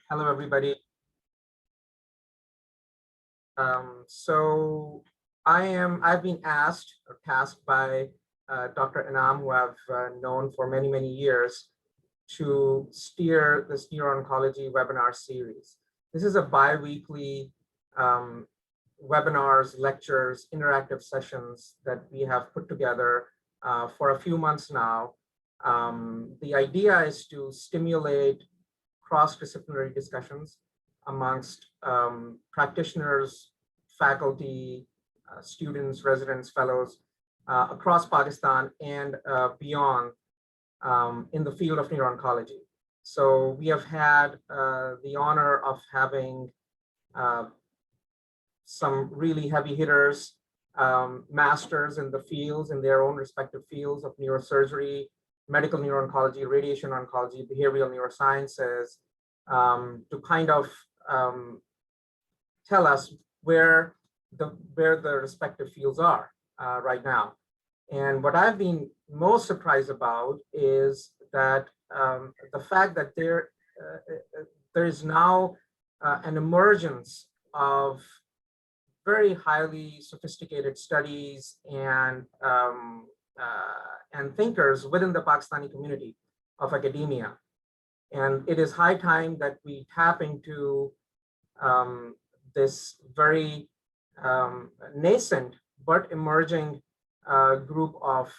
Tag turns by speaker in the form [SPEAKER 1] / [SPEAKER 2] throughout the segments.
[SPEAKER 1] Hello, everybody. So I've been asked or tasked by Dr. Anam, who I've known for many, many years, to steer this Neuro-Oncology webinar series. This is a bi-weekly webinars, lectures, interactive sessions that we have put together for a few months now. The idea is to stimulate cross-disciplinary discussions amongst practitioners, faculty, students, residents, fellows across Pakistan and beyond in the field of neuro-oncology. So we have had the honor of having some really heavy hitters, masters in the fields, in their own respective fields of neurosurgery, medical neuro-oncology, radiation oncology, behavioral neurosciences, to kind of tell us where the respective fields are right now. And what I've been most surprised about is that the fact that there is now an emergence of very highly sophisticated studies and thinkers within the Pakistani community of academia. And it is high time that we tap into this very nascent but emerging group of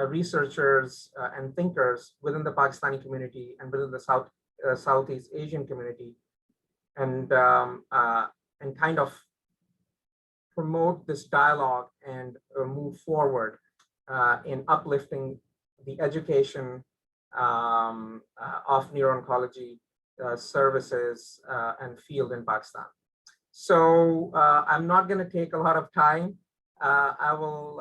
[SPEAKER 1] researchers and thinkers within the Pakistani community and within the Southeast Asian community, and kind of promote this dialogue and move forward in uplifting the education of neuro-oncology services and field in Pakistan. So I'm not going to take a lot of time. I'll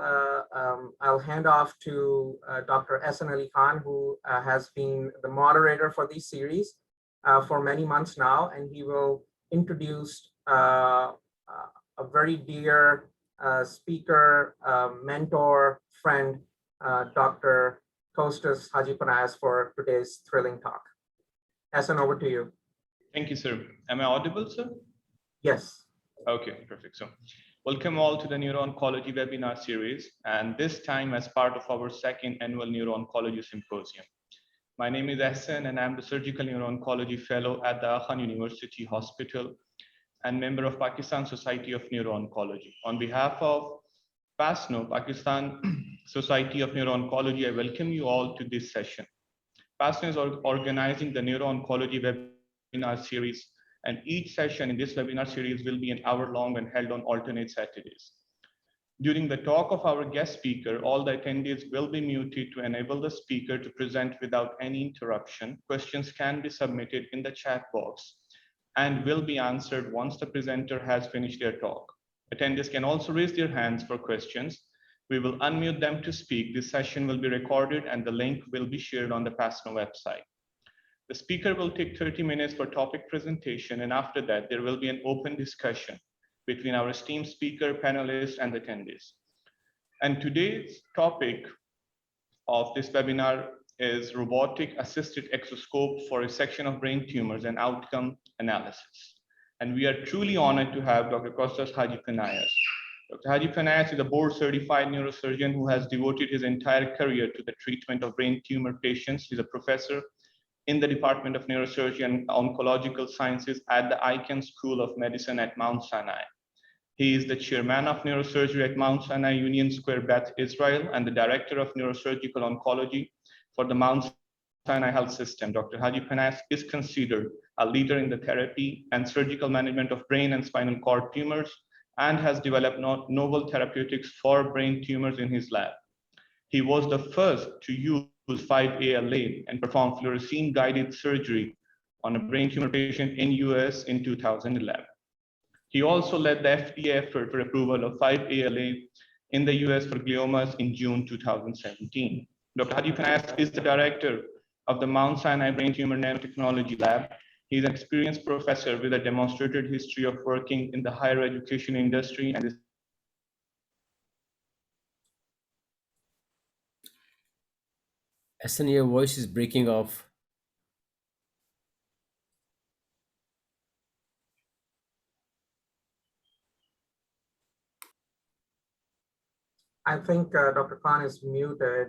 [SPEAKER 1] hand off to Dr. Ehsan Ali Khan, who has been the moderator for this series for many months now, and he will introduce a very dear speaker, mentor, friend, Dr. Constantinos Hadjipanayis, for today's thrilling talk. Ehsan, over to you.
[SPEAKER 2] Thank you, sir. Am I audible, sir?
[SPEAKER 1] Yes.
[SPEAKER 2] Okay, perfect. So welcome all to the Neuro-Oncology webinar series, and this time as part of our second annual Neuro-Oncology Symposium. My name is Ehsan, and I'm the Surgical Neuro-Oncology Fellow at the Akhan University Hospital and member of Pakistan Society of Neuro-Oncology. On behalf of PASNO, Pakistan Society of Neuro-Oncology, I welcome you all to this session. PASNO is organizing the Neuro-Oncology webinar series, and each session in this webinar series will be an hour long and held on alternate Saturdays. During the talk of our guest speaker, all the attendees will be muted to enable the speaker to present without any interruption. Questions can be submitted in the chat box and will be answered once the presenter has finished their talk. Attendees can also raise their hands for questions. We will unmute them to speak. This session will be recorded and the link will be shared on the PASNO website. The speaker will take 30 minutes for topic presentation, and after that, there will be an open discussion between our esteemed speaker, panelists, and attendees. And today's topic of this webinar is robotic-assisted exoscope for resection of brain tumors and outcome analysis. And we are truly honored to have Dr. Constantinos Hadjipanayis. Dr. Hadjipanayis is a board-certified neurosurgeon who has devoted his entire career to the treatment of brain tumor patients. He's a professor in the Department of Neurosurgery and Oncological Sciences at the Icahn School of Medicine at Mount Sinai. He is the chairman of neurosurgery at Mount Sinai Union Square, Beth Israel, and the director of neurosurgical oncology for the Mount Sinai Health System. Dr. Hadjipanayis is considered a leader in the therapy and surgical management of brain and spinal cord tumors and has developed novel therapeutics for brain tumors in his lab. He was the first to use 5-ALA and perform fluorescein-guided surgery on a brain tumor patient in US in 2011. He also led the FDA effort for approval of 5-ALA in the US for gliomas in June 2017. Dr. Hadjipanayis is the director of the Mount Sinai Brain Tumor Nanotechnology Lab. He's an experienced professor with a demonstrated history of working in the higher education industry and is
[SPEAKER 3] Ehsan, your voice is breaking off.
[SPEAKER 1] I think Dr. Khan is muted.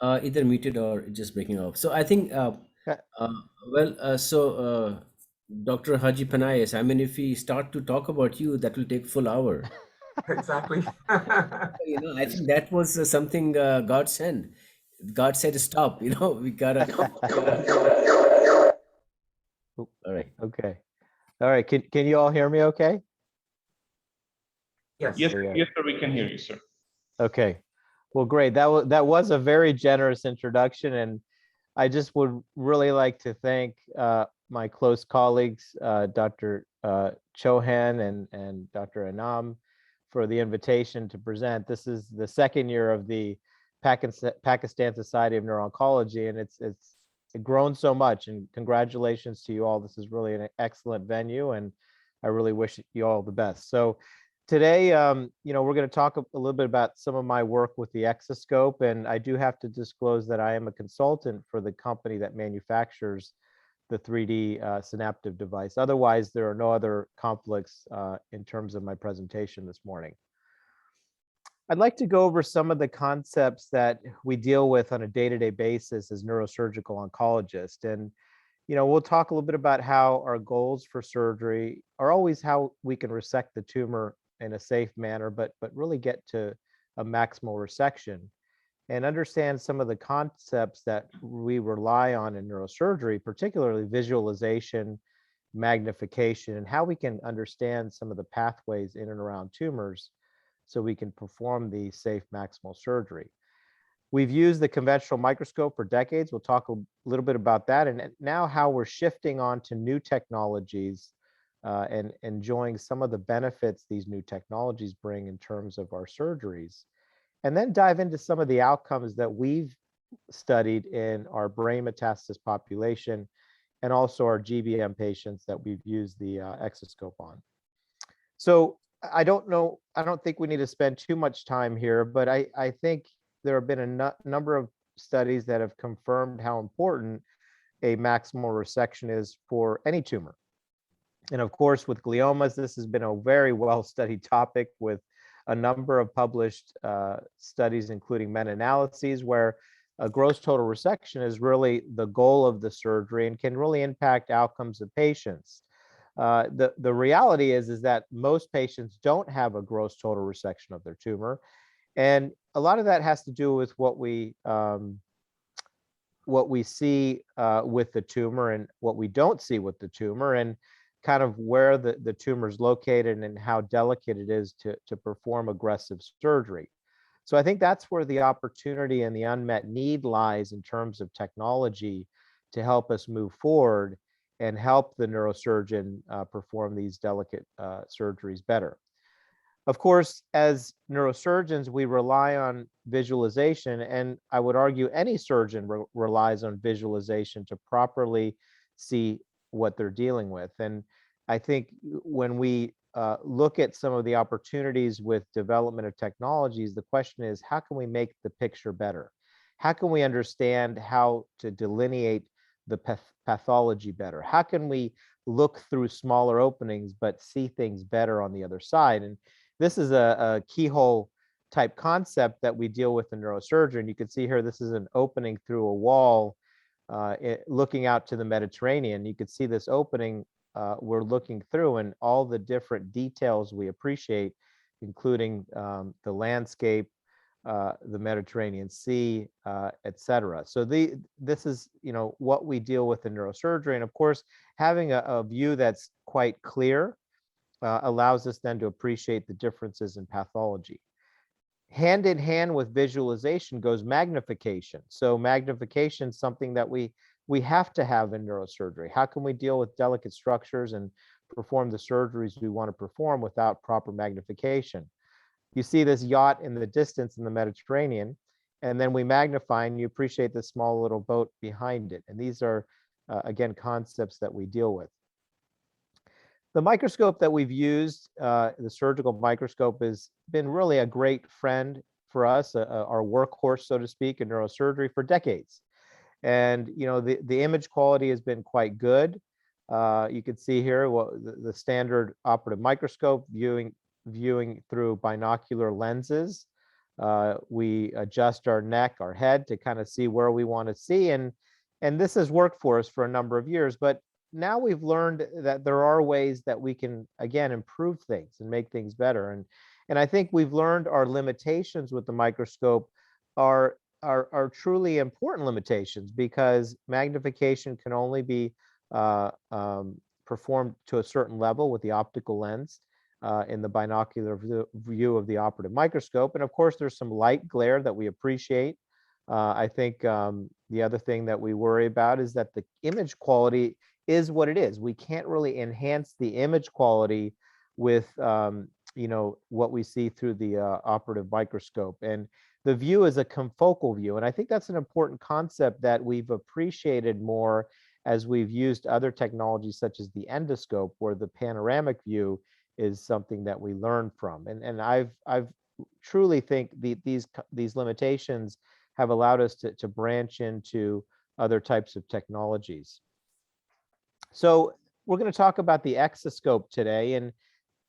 [SPEAKER 3] Either muted or just breaking off. So I think, Dr. Hadjipanayis, I mean, if we start to talk about you, that will take full hour.
[SPEAKER 1] Exactly.
[SPEAKER 3] I think that was something God sent. God said, stop, we gotta. All right.
[SPEAKER 4] Okay. All right. Can you all hear me okay?
[SPEAKER 1] Yes.
[SPEAKER 2] Yes, yes, sir, we can hear you, sir.
[SPEAKER 4] Okay. Well, great. That was a very generous introduction, and I just would really like to thank my close colleagues, Dr. Chauhan and Dr. Anam, for the invitation to present. This is the second year of the Pakistan Society of Neuro-Oncology, and it's grown so much. And congratulations to you all. This is really an excellent venue, and I really wish you all the best. So today, we're going to talk a little bit about some of my work with the exoscope, and I do have to disclose that I am a consultant for the company that manufactures the 3D synaptive device. Otherwise, there are no other conflicts in terms of my presentation this morning. I'd like to go over some of the concepts that we deal with on a day-to-day basis as neurosurgical oncologists. And we'll talk a little bit about how our goals for surgery are always how we can resect the tumor in a safe manner, but really get to a maximal resection and understand some of the concepts that we rely on in neurosurgery, particularly visualization, magnification, and how we can understand some of the pathways in and around tumors so we can perform the safe maximal surgery. We've used the conventional microscope for decades. We'll talk a little bit about that, and now how we're shifting on to new technologies and enjoying some of the benefits these new technologies bring in terms of our surgeries. And then dive into some of the outcomes that we've studied in our brain metastasis population and also our GBM patients that we've used the exoscope on. So I don't think we need to spend too much time here, but I think there have been a number of studies that have confirmed how important a maximal resection is for any tumor. And of course, with gliomas, this has been a very well-studied topic with a number of published studies, including meta-analyses, where a gross total resection is really the goal of the surgery and can really impact outcomes of patients. The reality is that most patients don't have a gross total resection of their tumor. And a lot of that has to do with what we see with the tumor and what we don't see with the tumor, and kind of where the tumor is located and how delicate it is to perform aggressive surgery. So I think that's where the opportunity and the unmet need lies in terms of technology to help us move forward and help the neurosurgeon perform these delicate surgeries better. Of course, as neurosurgeons, we rely on visualization, and I would argue any surgeon relies on visualization to properly see what they're dealing with. And I think when we look at some of the opportunities with development of technologies, the question is, how can we make the picture better? How can we understand how to delineate the pathology better? How can we look through smaller openings but see things better on the other side? And this is a keyhole type concept that we deal with in neurosurgery. And you can see here, this is an opening through a wall looking out to the Mediterranean. You could see this opening we're looking through, and all the different details we appreciate, including the landscape, the Mediterranean Sea, etc. So this is what we deal with in neurosurgery. And of course, having a view that's quite clear allows us then to appreciate the differences in pathology. Hand in hand with visualization goes magnification. So magnification is something that we have to have in neurosurgery. How can we deal with delicate structures and perform the surgeries we want to perform without proper magnification? You see this yacht in the distance in the Mediterranean, and then we magnify and you appreciate the small little boat behind it. And these are, again, concepts that we deal with. The microscope that we've used, the surgical microscope, has been really a great friend for us, our workhorse, so to speak, in neurosurgery for decades. And the image quality has been quite good. You can see here the standard operative microscope viewing viewing through binocular lenses. We adjust our neck, our head to kind of see where we want to see. And this has worked for us for a number of years, but now we've learned that there are ways that we can, again, improve things and make things better. And I think we've learned our limitations with the microscope are truly important limitations, because magnification can only be performed to a certain level with the optical lens in the binocular view of the operative microscope. And of course, there's some light glare that we appreciate. I think the other thing that we worry about is that the image quality is what it is. We can't really enhance the image quality with what we see through the operative microscope. And the view is a confocal view. And I think that's an important concept that we've appreciated more as we've used other technologies such as the endoscope, where the panoramic view is something that we learn from. And I've truly think these limitations have allowed us to branch into other types of technologies. So we're going to talk about the exoscope today, and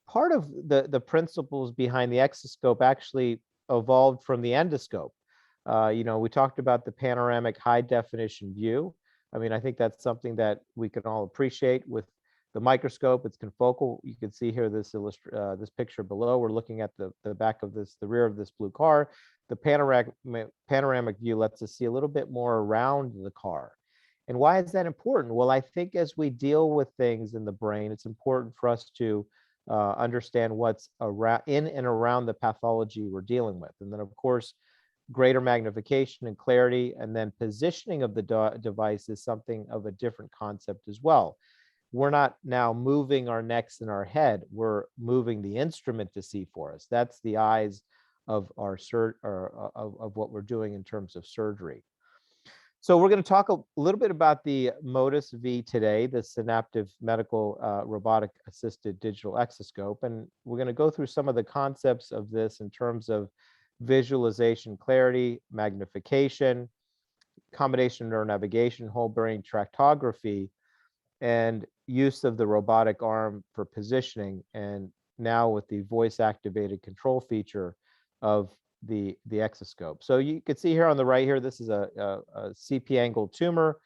[SPEAKER 4] part of the principles behind the exoscope actually evolved from the endoscope. We talked about the panoramic high definition view. I mean, I think that's something that we can all appreciate with the microscope. It's confocal. You can see here this picture below. We're looking at the back of the rear of this blue car. The panoramic view lets us see a little bit more around the car. And why is that important? Well, I think as we deal with things in the brain, it's important for us to understand what's in and around the pathology we're dealing with. And then, of course, greater magnification and clarity, and then positioning of the device is something of a different concept as well. We're not now moving our necks and our head, we're moving the instrument to see for us. That's the eyes of our of what we're doing in terms of surgery. So we're going to talk a little bit about the Modus V today, the Synaptive Medical Robotic-Assisted Digital Exoscope. And we're going to go through some of the concepts of this in terms of visualization, clarity, magnification, combination neuronavigation, whole brain tractography, and use of the robotic arm for positioning, and now with the voice-activated control feature of the exoscope. So you can see here on the right here, this is a CP angle tumor.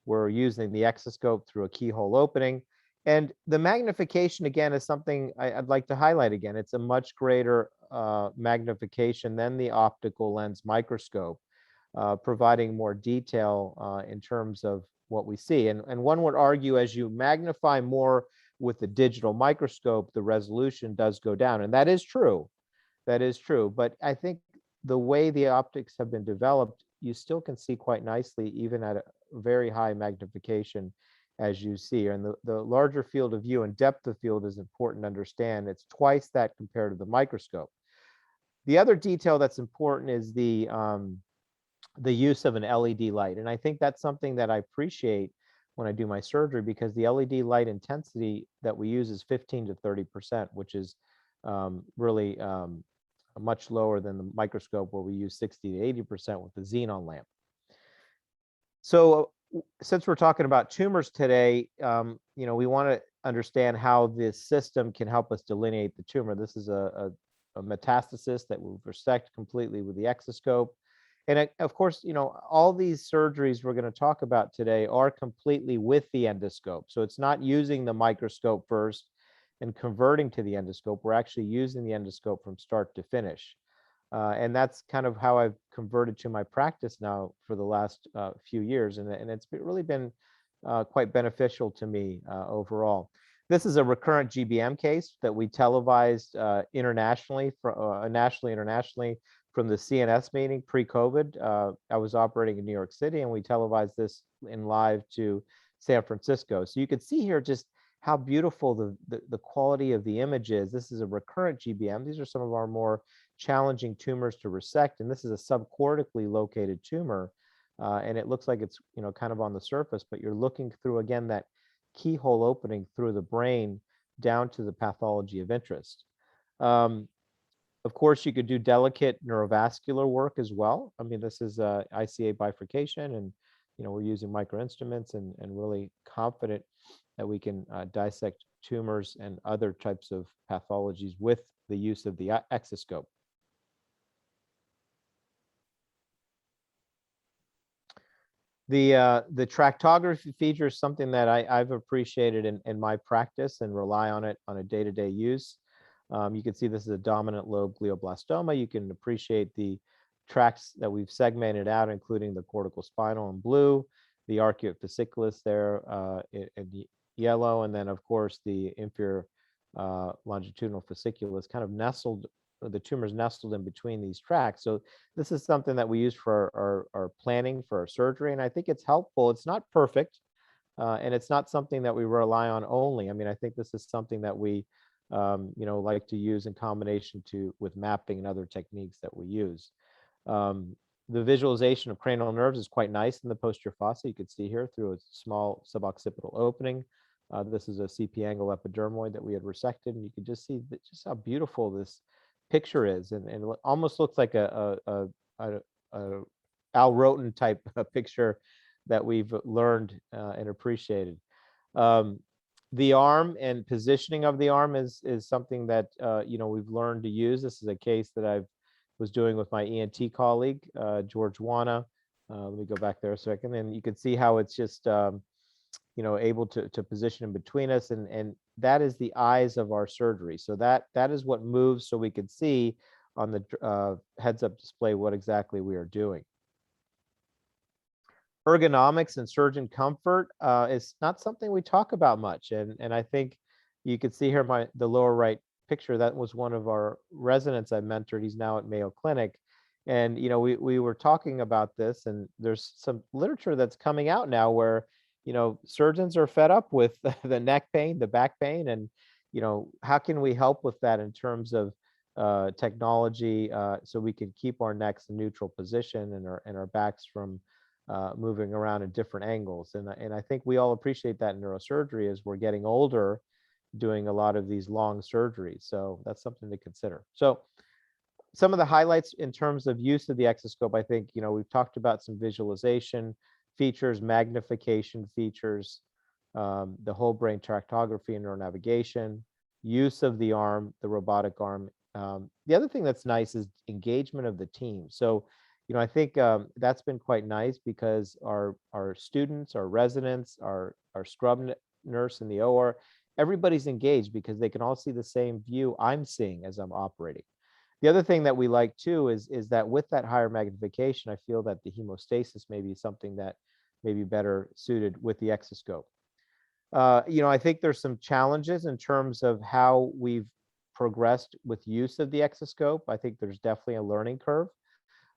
[SPEAKER 4] We're using the exoscope through a keyhole opening. And the magnification, again, is something I'd like to highlight again. It's a much greater magnification than the optical lens microscope, providing more detail in terms of what we see. And one would argue, as you magnify more with the digital microscope, the resolution does go down. And that is true. That is true. But I think the way the optics have been developed, you still can see quite nicely, even at a very high magnification, as you see. And the larger field of view and depth of field is important to understand. It's twice that compared to the microscope. The other detail that's important is the use of an LED light. And I think that's something that I appreciate when I do my surgery, because the LED light intensity that we use is 15 to 30%, which is really much lower than the microscope, where we use 60 to 80% with the xenon lamp. So since we're talking about tumors today, we want to understand how this system can help us delineate the tumor. This is a metastasis that we'll resect completely with the exoscope. And of course, all these surgeries we're going to talk about today are completely with the endoscope. So it's not using the microscope first and converting to the endoscope. We're actually using the endoscope from start to finish. And that's kind of how I've converted to my practice now for the last few years. And it's really been quite beneficial to me overall. This is a recurrent GBM case that we televised internationally, internationally from the CNS meeting pre-COVID. I was operating in New York City, and we televised this in live to San Francisco. So you could see here just how beautiful the quality of the image is. This is a recurrent GBM. These are some of our more challenging tumors to resect, and this is a subcortically located tumor, and it looks like it's kind of on the surface, but you're looking through, again, that keyhole opening through the brain down to the pathology of interest. Of course, you could do delicate neurovascular work as well. I mean, this is ICA bifurcation, and we're using microinstruments and really confident that we can dissect tumors and other types of pathologies with the use of the exoscope. The tractography feature is something that I've appreciated in my practice and rely on it on a day-to-day use. You can see this is a dominant lobe glioblastoma. You can appreciate the tracts that we've segmented out, including the cortical spinal in blue, the arcuate fasciculus there in yellow, and then of course the inferior longitudinal fasciculus kind of nestled, the tumors nestled in between these tracts. So this is something that we use for our planning for our surgery, and I think it's helpful. It's not perfect, and it's not something that we rely on only. I mean, I think this is something that we like to use in combination with mapping and other techniques that we use. The visualization of cranial nerves is quite nice in the posterior fossa. You can see here through a small suboccipital opening. This is a CP angle epidermoid that we had resected, and you can just see just how beautiful this picture is, and it almost looks like a Al Roten type picture that we've learned and appreciated. The arm and positioning of the arm is something that we've learned to use. This is a case that I was doing with my ENT colleague, George Wana. Let me go back there a second, and you can see how it's just able to position in between us, and that is the eyes of our surgery. So that is what moves, so we can see on the heads-up display what exactly we are doing. Ergonomics and surgeon comfort is not something we talk about much, and I think you can see here the lower right picture. That was one of our residents I mentored. He's now at Mayo Clinic, and we were talking about this, and there's some literature that's coming out now where surgeons are fed up with the neck pain, the back pain, and how can we help with that in terms of technology, so we can keep our necks in neutral position and our backs from moving around at different angles. And I think we all appreciate that in neurosurgery as we're getting older, doing a lot of these long surgeries. So that's something to consider. So some of the highlights in terms of use of the exoscope, I think, we've talked about some visualization features, magnification features, the whole brain tractography and neuronavigation, use of the arm, the robotic arm. The other thing that's nice is engagement of the team. So, I think that's been quite nice because our students, our residents, our scrub nurse in the OR, everybody's engaged because they can all see the same view I'm seeing as I'm operating. The other thing that we like too is that with that higher magnification, I feel that the hemostasis may be something that may be better suited with the exoscope. I think there's some challenges in terms of how we've progressed with use of the exoscope. I think there's definitely a learning curve.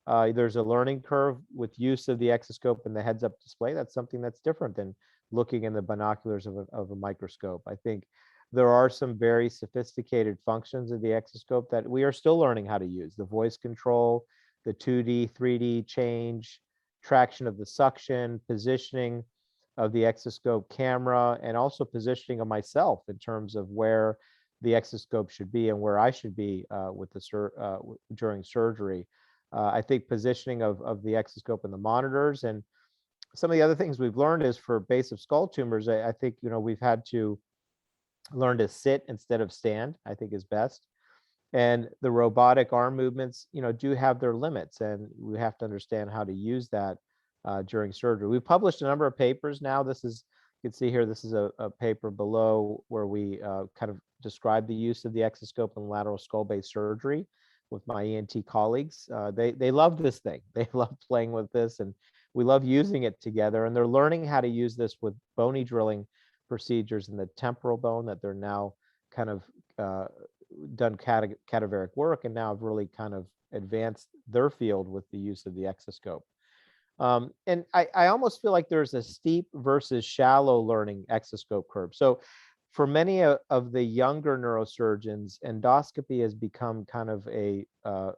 [SPEAKER 4] There's a learning curve with use of the exoscope and the heads-up display. That's something that's different than looking in the binoculars of a microscope. I think there are some very sophisticated functions of the exoscope that we are still learning how to use. The voice control, the 2D, 3D change, traction of the suction, positioning of the exoscope camera, and also positioning of myself in terms of where the exoscope should be and where I should be during surgery. I think positioning of the exoscope and the monitors, and some of the other things we've learned is for base of skull tumors, I think we've had to learn to sit instead of stand, I think is best. And the robotic arm movements, do have their limits, and we have to understand how to use that during surgery. We've published a number of papers now. You can see here, this is a paper below where we kind of describe the use of the exoscope in lateral skull base surgery with my ENT colleagues. They love this thing. They love playing with this, and we love using it together. And they're learning how to use this with bony drilling procedures in the temporal bone that they're now kind of done cadaveric work, and now have really kind of advanced their field with the use of the exoscope. And I almost feel like there's a steep versus shallow learning exoscope curve. So for many of the younger neurosurgeons, endoscopy has become kind of a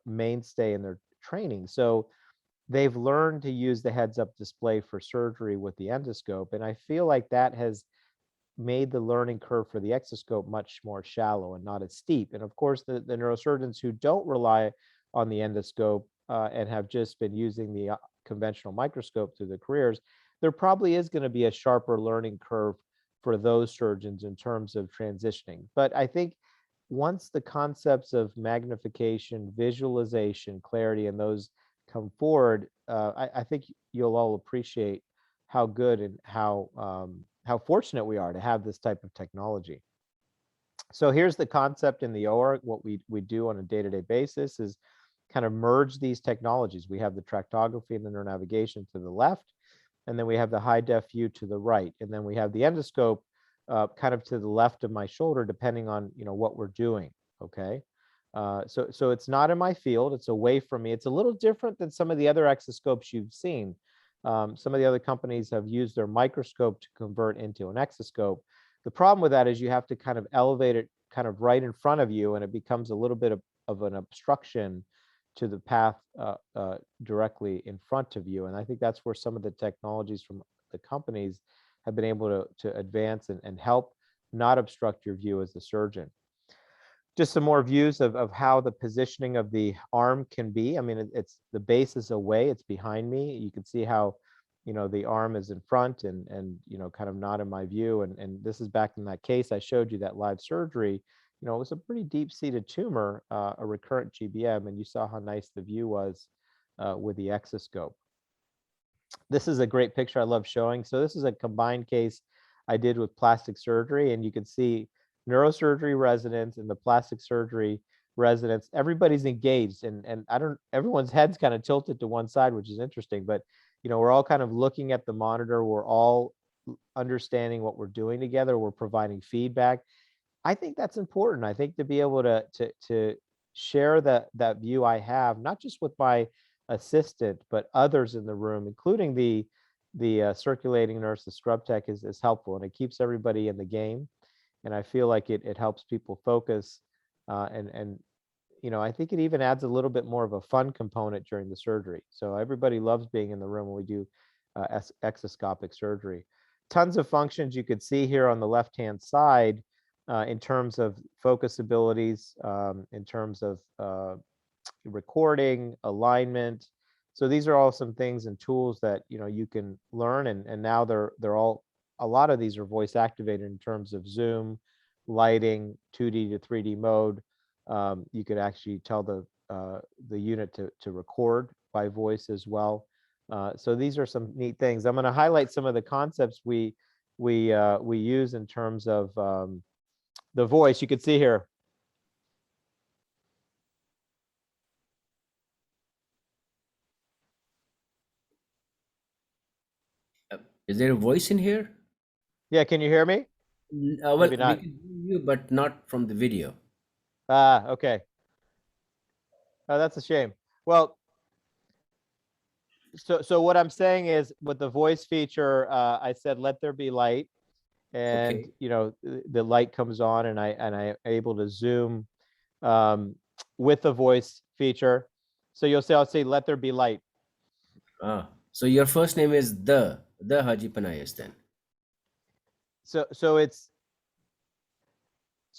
[SPEAKER 4] mainstay in their training. So they've learned to use the heads-up display for surgery with the endoscope, and I feel like that has made the learning curve for the exoscope much more shallow and not as steep. And of course, the neurosurgeons who don't rely on the endoscope and have just been using the conventional microscope through their careers, there probably is going to be a sharper learning curve for those surgeons in terms of transitioning. But I think once the concepts of magnification, visualization, clarity, and those come forward, I think you'll all appreciate how good and how fortunate we are to have this type of technology. So here's the concept in the OR. What we do on a day-to-day basis is kind of merge these technologies. We have the tractography and the neuronavigation to the left, and then we have the high def view to the right, and then we have the endoscope kind of to the left of my shoulder, depending on what we're doing. Okay, so it's not in my field; it's away from me. It's a little different than some of the other exoscopes you've seen. Some of the other companies have used their microscope to convert into an exoscope. The problem with that is you have to kind of elevate it kind of right in front of you, and it becomes a little bit of an obstruction to the path directly in front of you. And I think that's where some of the technologies from the companies have been able to advance and help not obstruct your view as the surgeon. Just some more views of how the positioning of the arm can be. I mean, it's the base is away, it's behind me. You can see how the arm is in front and kind of not in my view. And this is back in that case I showed you, that live surgery. It was a pretty deep-seated tumor, a recurrent GBM, and you saw how nice the view was with the exoscope. This is a great picture I love showing. So this is a combined case I did with plastic surgery, and you can see neurosurgery residents and the plastic surgery residents. Everybody's engaged, and everyone's head's kind of tilted to one side, which is interesting. But we're all kind of looking at the monitor. We're all understanding what we're doing together. We're providing feedback. I think that's important. I think to be able to share that view I have, not just with my assistant, but others in the room, including the circulating nurse, the scrub tech, is helpful, and it keeps everybody in the game. And I feel like it helps people focus, and I think it even adds a little bit more of a fun component during the surgery. So everybody loves being in the room when we do exoscopic surgery. Tons of functions you could see here on the left-hand side in terms of focus abilities, in terms of recording, alignment. So these are all some things and tools that you can learn, and now they're all, a lot of these are voice activated in terms of zoom, lighting, 2D to 3D mode. You could actually tell the unit to record by voice as well. So these are some neat things. I'm going to highlight some of the concepts we use in terms of the voice. You can see here.
[SPEAKER 3] Is there a voice in here?
[SPEAKER 4] Yeah, can you hear me?
[SPEAKER 3] Well,
[SPEAKER 4] Maybe
[SPEAKER 3] we
[SPEAKER 4] not.
[SPEAKER 3] can hear you, but not from the video.
[SPEAKER 4] Okay. Oh, that's a shame. Well, so what I'm saying is, with the voice feature, I said, let there be light, and
[SPEAKER 3] Okay.
[SPEAKER 4] the light comes on, and I'm able to zoom with the voice feature. So I'll say, let there be light.
[SPEAKER 3] So your first name is the Hadjipanayis then.
[SPEAKER 4] So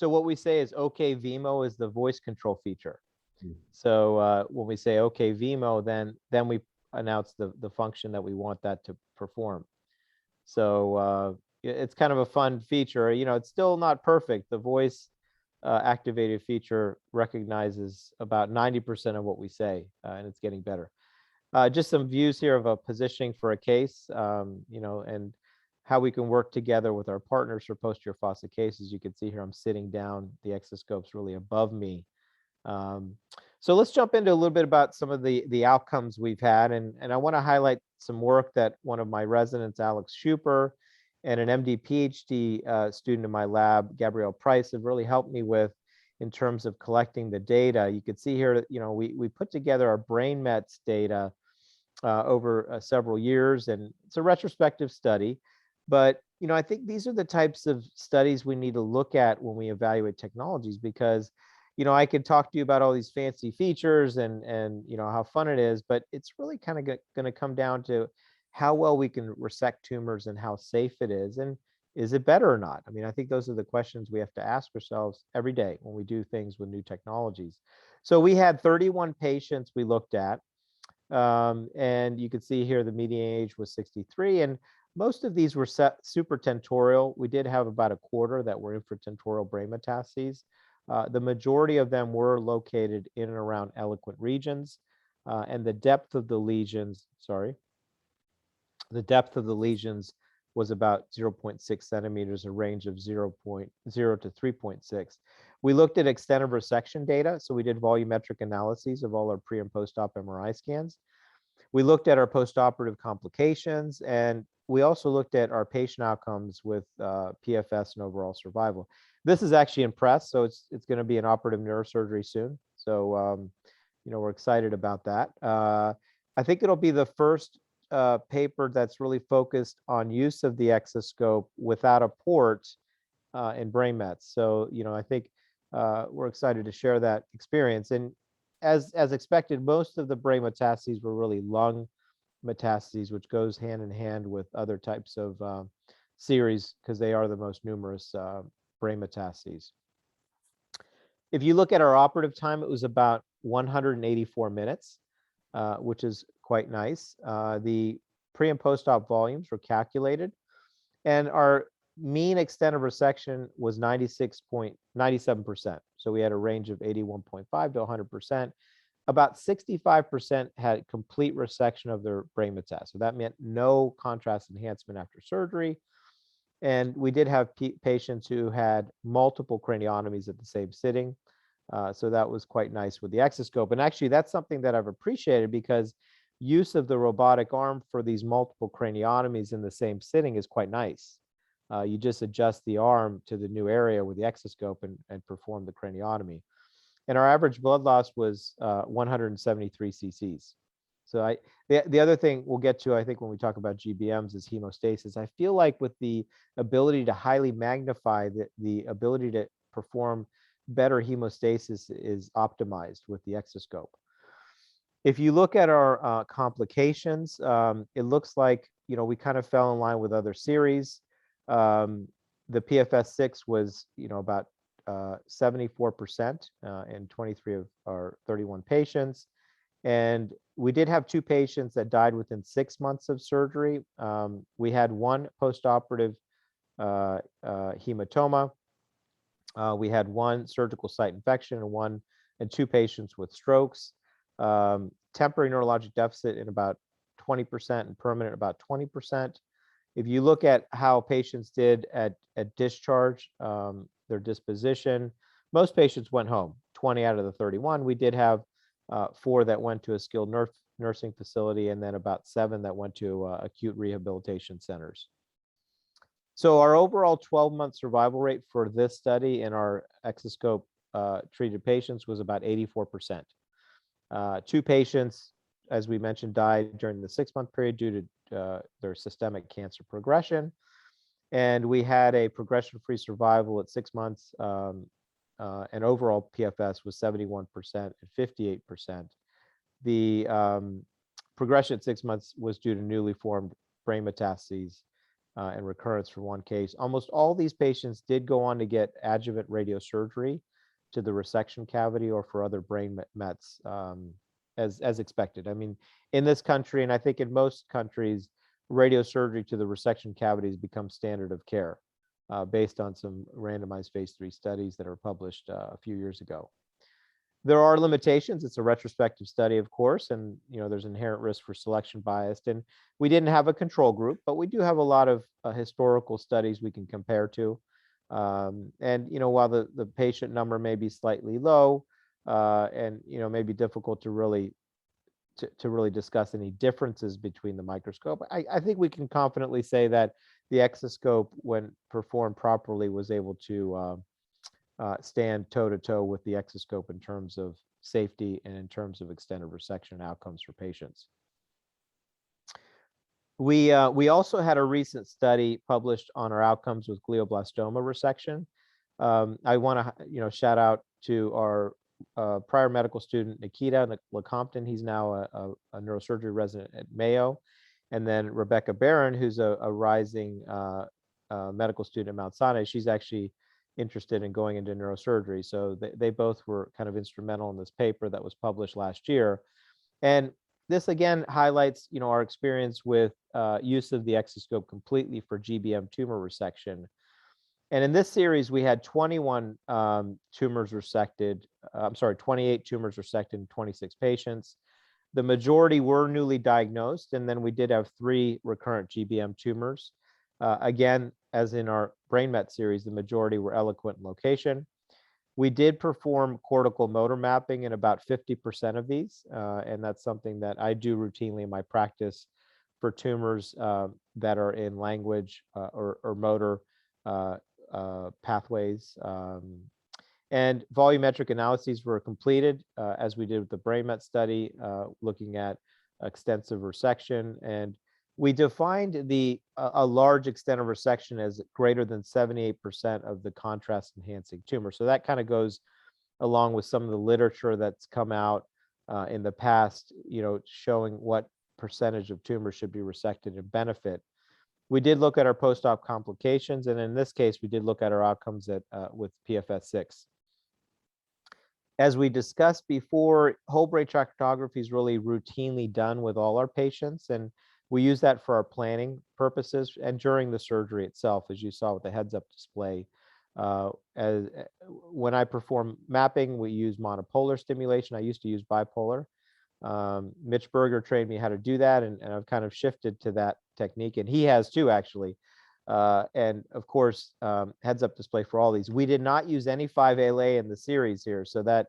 [SPEAKER 4] what we say is, OK Vimo is the voice control feature.
[SPEAKER 3] Hmm.
[SPEAKER 4] So when we say OK Vimo, then we announce the function that we want that to perform. So it's kind of a fun feature. It's still not perfect. The voice activated feature recognizes about 90% of what we say, and it's getting better. Just some views here of a positioning for a case, and how we can work together with our partners for posterior fossa cases. You can see here I'm sitting down, the exoscope's really above me. So let's jump into a little bit about some of the outcomes we've had, and I want to highlight some work that one of my residents, Alex Schuper, and an MD PhD student in my lab, Gabrielle Price, have really helped me with in terms of collecting the data. You can see here that we put together our brain mets data over several years, and it's a retrospective study. But I think these are the types of studies we need to look at when we evaluate technologies, because I could talk to you about all these fancy features and how fun it is, but it's really kind of going to come down to how well we can resect tumors and how safe it is, and is it better or not? I mean, I think those are the questions we have to ask ourselves every day when we do things with new technologies. So we had 31 patients we looked at, and you can see here the median age was 63, and most of these were supratentorial. We did have about a quarter that were infratentorial brain metastases. The majority of them were located in and around eloquent regions, and the depth of the lesions, the depth of the lesions was about 0.6 centimeters, a range of 0.0 to 3.6. We looked at extent of resection data, so we did volumetric analyses of all our pre and post-op MRI scans. We looked at our post-operative complications, and we also looked at our patient outcomes with PFS and overall survival. This is actually in press, so it's going to be an operative neurosurgery soon. So, we're excited about that. I think it'll be the first paper that's really focused on use of the exoscope without a port in brain mets. So, I think we're excited to share that experience. And as expected, most of the brain metastases were really lung metastases, which goes hand in hand with other types of series because they are the most numerous brain metastases. If you look at our operative time, it was about 184 minutes, which is quite nice. The pre and post-op volumes were calculated, and our mean extent of resection was 96.97%. So we had a range of 81.5 to 100%. About 65% had complete resection of their brain metastasis. So that meant no contrast enhancement after surgery. And we did have patients who had multiple craniotomies at the same sitting. So that was quite nice with the exoscope. And actually, that's something that I've appreciated because use of the robotic arm for these multiple craniotomies in the same sitting is quite nice. You just adjust the arm to the new area with the exoscope and perform the craniotomy. And our average blood loss was 173 cc's. So the other thing we'll get to, I think, when we talk about GBMs is hemostasis. I feel like with the ability to highly magnify the ability to perform better hemostasis is optimized with the exoscope. If you look at our complications, it looks like, we kind of fell in line with other series. The PFS6 was, about 74% in 23 of our 31 patients. And we did have 2 patients that died within 6 months of surgery. We had 1 postoperative hematoma. We had 1 surgical site infection and 2 patients with strokes. Temporary neurologic deficit in about 20% and permanent about 20%. If you look at how patients did at discharge, their disposition, most patients went home, 20 out of the 31. We did have 4 that went to a skilled nursing facility, and then about 7 that went to acute rehabilitation centers. So our overall 12-month survival rate for this study in our exoscope treated patients was about 84%. 2 patients, as we mentioned, died during the 6-month period due to their systemic cancer progression. And we had a progression-free survival at 6 months, and overall PFS was 71% and 58%. The progression at 6 months was due to newly formed brain metastases and recurrence for 1 case. Almost all these patients did go on to get adjuvant radiosurgery to the resection cavity or for other brain mets, as expected. I mean, in this country, and I think in most countries, radiosurgery to the resection cavities becomes standard of care based on some randomized phase 3 studies that are published a few years ago. There are limitations. It's a retrospective study, of course, and there's inherent risk for selection bias. And we didn't have a control group, but we do have a lot of historical studies we can compare to. And while the patient number may be slightly low, and may be difficult to really discuss any differences between the microscope, I think we can confidently say that the exoscope, when performed properly, was able to stand toe-to-toe with the exoscope in terms of safety and in terms of extent of resection outcomes for patients. We also had a recent study published on our outcomes with glioblastoma resection. I want to shout out to our prior medical student Nikita Lecompton. He's now a neurosurgery resident at Mayo, and then Rebecca Barron, who's a rising medical student at Mount Sinai. She's actually interested in going into neurosurgery. So they both were kind of instrumental in this paper that was published last year. And this again highlights, our experience with use of the exoscope completely for GBM tumor resection. And in this series, we had 21 tumors resected. I'm sorry, 28 tumors resected in 26 patients. The majority were newly diagnosed, and then we did have 3 recurrent GBM tumors. Again, as in our brain met series, the majority were eloquent in location. We did perform cortical motor mapping in about 50% of these, and that's something that I do routinely in my practice for tumors that are in language or motor pathways. And volumetric analyses were completed, as we did with the brain met study, looking at extensive resection. And we defined a large extent of resection as greater than 78% of the contrast enhancing tumor. So that kind of goes along with some of the literature that's come out in the past, showing what percentage of tumors should be resected and benefit. We did look at our post-op complications, and in this case, we did look at our outcomes with PFS6. As we discussed before, whole brain tractography is really routinely done with all our patients, and we use that for our planning purposes and during the surgery itself, as you saw with the heads-up display. When I perform mapping, we use monopolar stimulation. I used to use bipolar. Mitch Berger trained me how to do that, and I've kind of shifted to that technique, and he has too, actually. And of course, heads-up display for all these. We did not use any 5-ALA in the series here, so that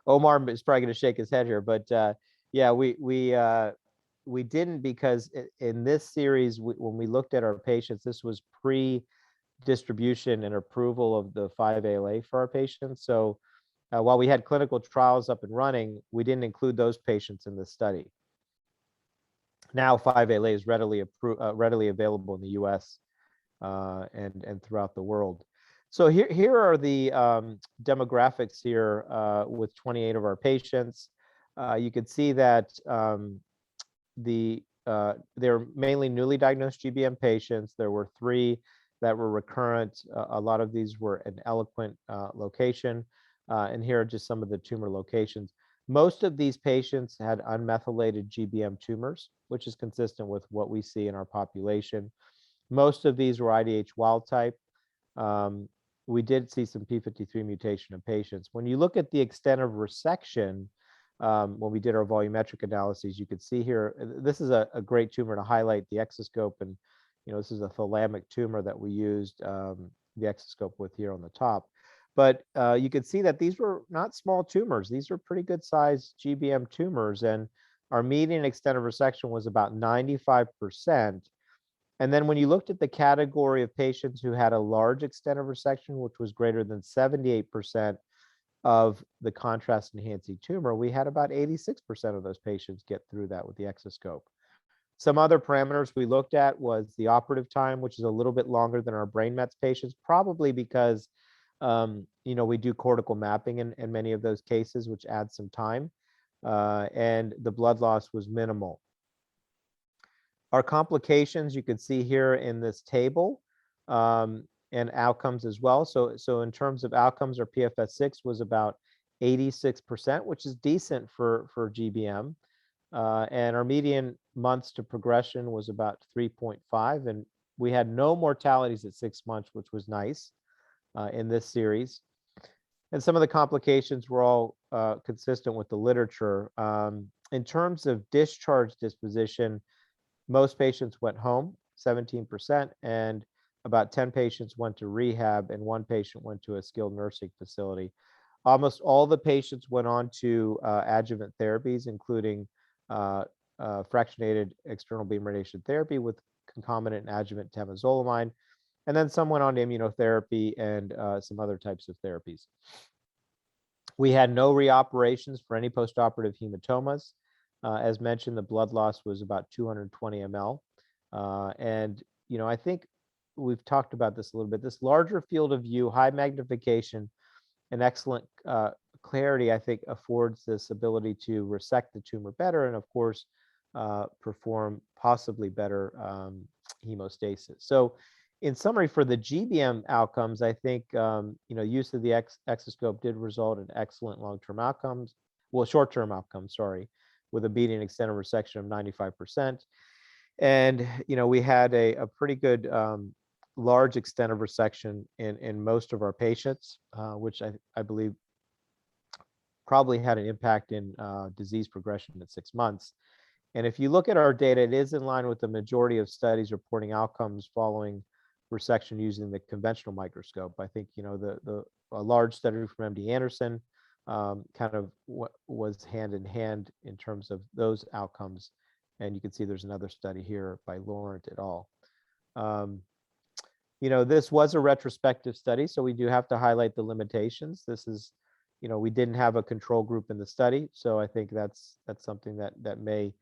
[SPEAKER 4] Omar is probably going to shake his head here, but yeah, we didn't, because in this series, when we looked at our patients, this was pre-distribution and approval of the 5-ALA for our patients. So while we had clinical trials up and running, we didn't include those patients in the study. Now 5-ALA is readily available in the US and throughout the world. So here are the demographics here with 28 of our patients. You can see that they're mainly newly diagnosed GBM patients. There were 3 that were recurrent. A lot of these were an eloquent location. And here are just some of the tumor locations. Most of these patients had unmethylated GBM tumors, which is consistent with what we see in our population. Most of these were IDH wild type. We did see some P53 mutation in patients. When you look at the extent of resection, when we did our volumetric analyses, you could see here, this is a great tumor to highlight the exoscope. And, this is a thalamic tumor that we used the exoscope with here on the top. But you could see that these were not small tumors. These are pretty good sized GBM tumors. And our median extent of resection was about 95%. And then when you looked at the category of patients who had a large extent of resection, which was greater than 78% of the contrast enhancing tumor, we had about 86% of those patients get through that with the exoscope. Some other parameters we looked at was the operative time, which is a little bit longer than our brain mets patients, probably because we do cortical mapping in many of those cases, which adds some time, and the blood loss was minimal. Our complications, you can see here in this table, and outcomes as well. So in terms of outcomes, our PFS6 was about 86%, which is decent for GBM. And our median months to progression was about 3.5, and we had no mortalities at 6 months, which was nice in this series. And some of the complications were all consistent with the literature. In terms of discharge disposition, most patients went home, 17%, and about 10 patients went to rehab, and 1 patient went to a skilled nursing facility. Almost all the patients went on to adjuvant therapies, including fractionated external beam radiation therapy with concomitant and adjuvant temozolomide. And then some went on to immunotherapy and some other types of therapies. We had no reoperations for any postoperative hematomas. As mentioned, the blood loss was about 220 ml. And, I think we've talked about this a little bit. This larger field of view, high magnification, and excellent clarity, I think, affords this ability to resect the tumor better and, of course, perform possibly better hemostasis. So in summary, for the GBM outcomes, I think, use of the exoscope did result in excellent long-term outcomes, short-term outcomes, sorry, with a median extent of resection of 95%. And, we had a pretty good large extent of resection in most of our patients, which I believe probably had an impact in disease progression at 6 months. And if you look at our data, it is in line with the majority of studies reporting outcomes following resection using the conventional microscope. I think, you know, a large study from MD Anderson kind of was hand in hand in terms of those outcomes. And you can see there's another study here by Laurent et al. You know, this was a retrospective study, so we do have to highlight the limitations. This is, you know, we didn't have a control group in the study, so I think that's something that may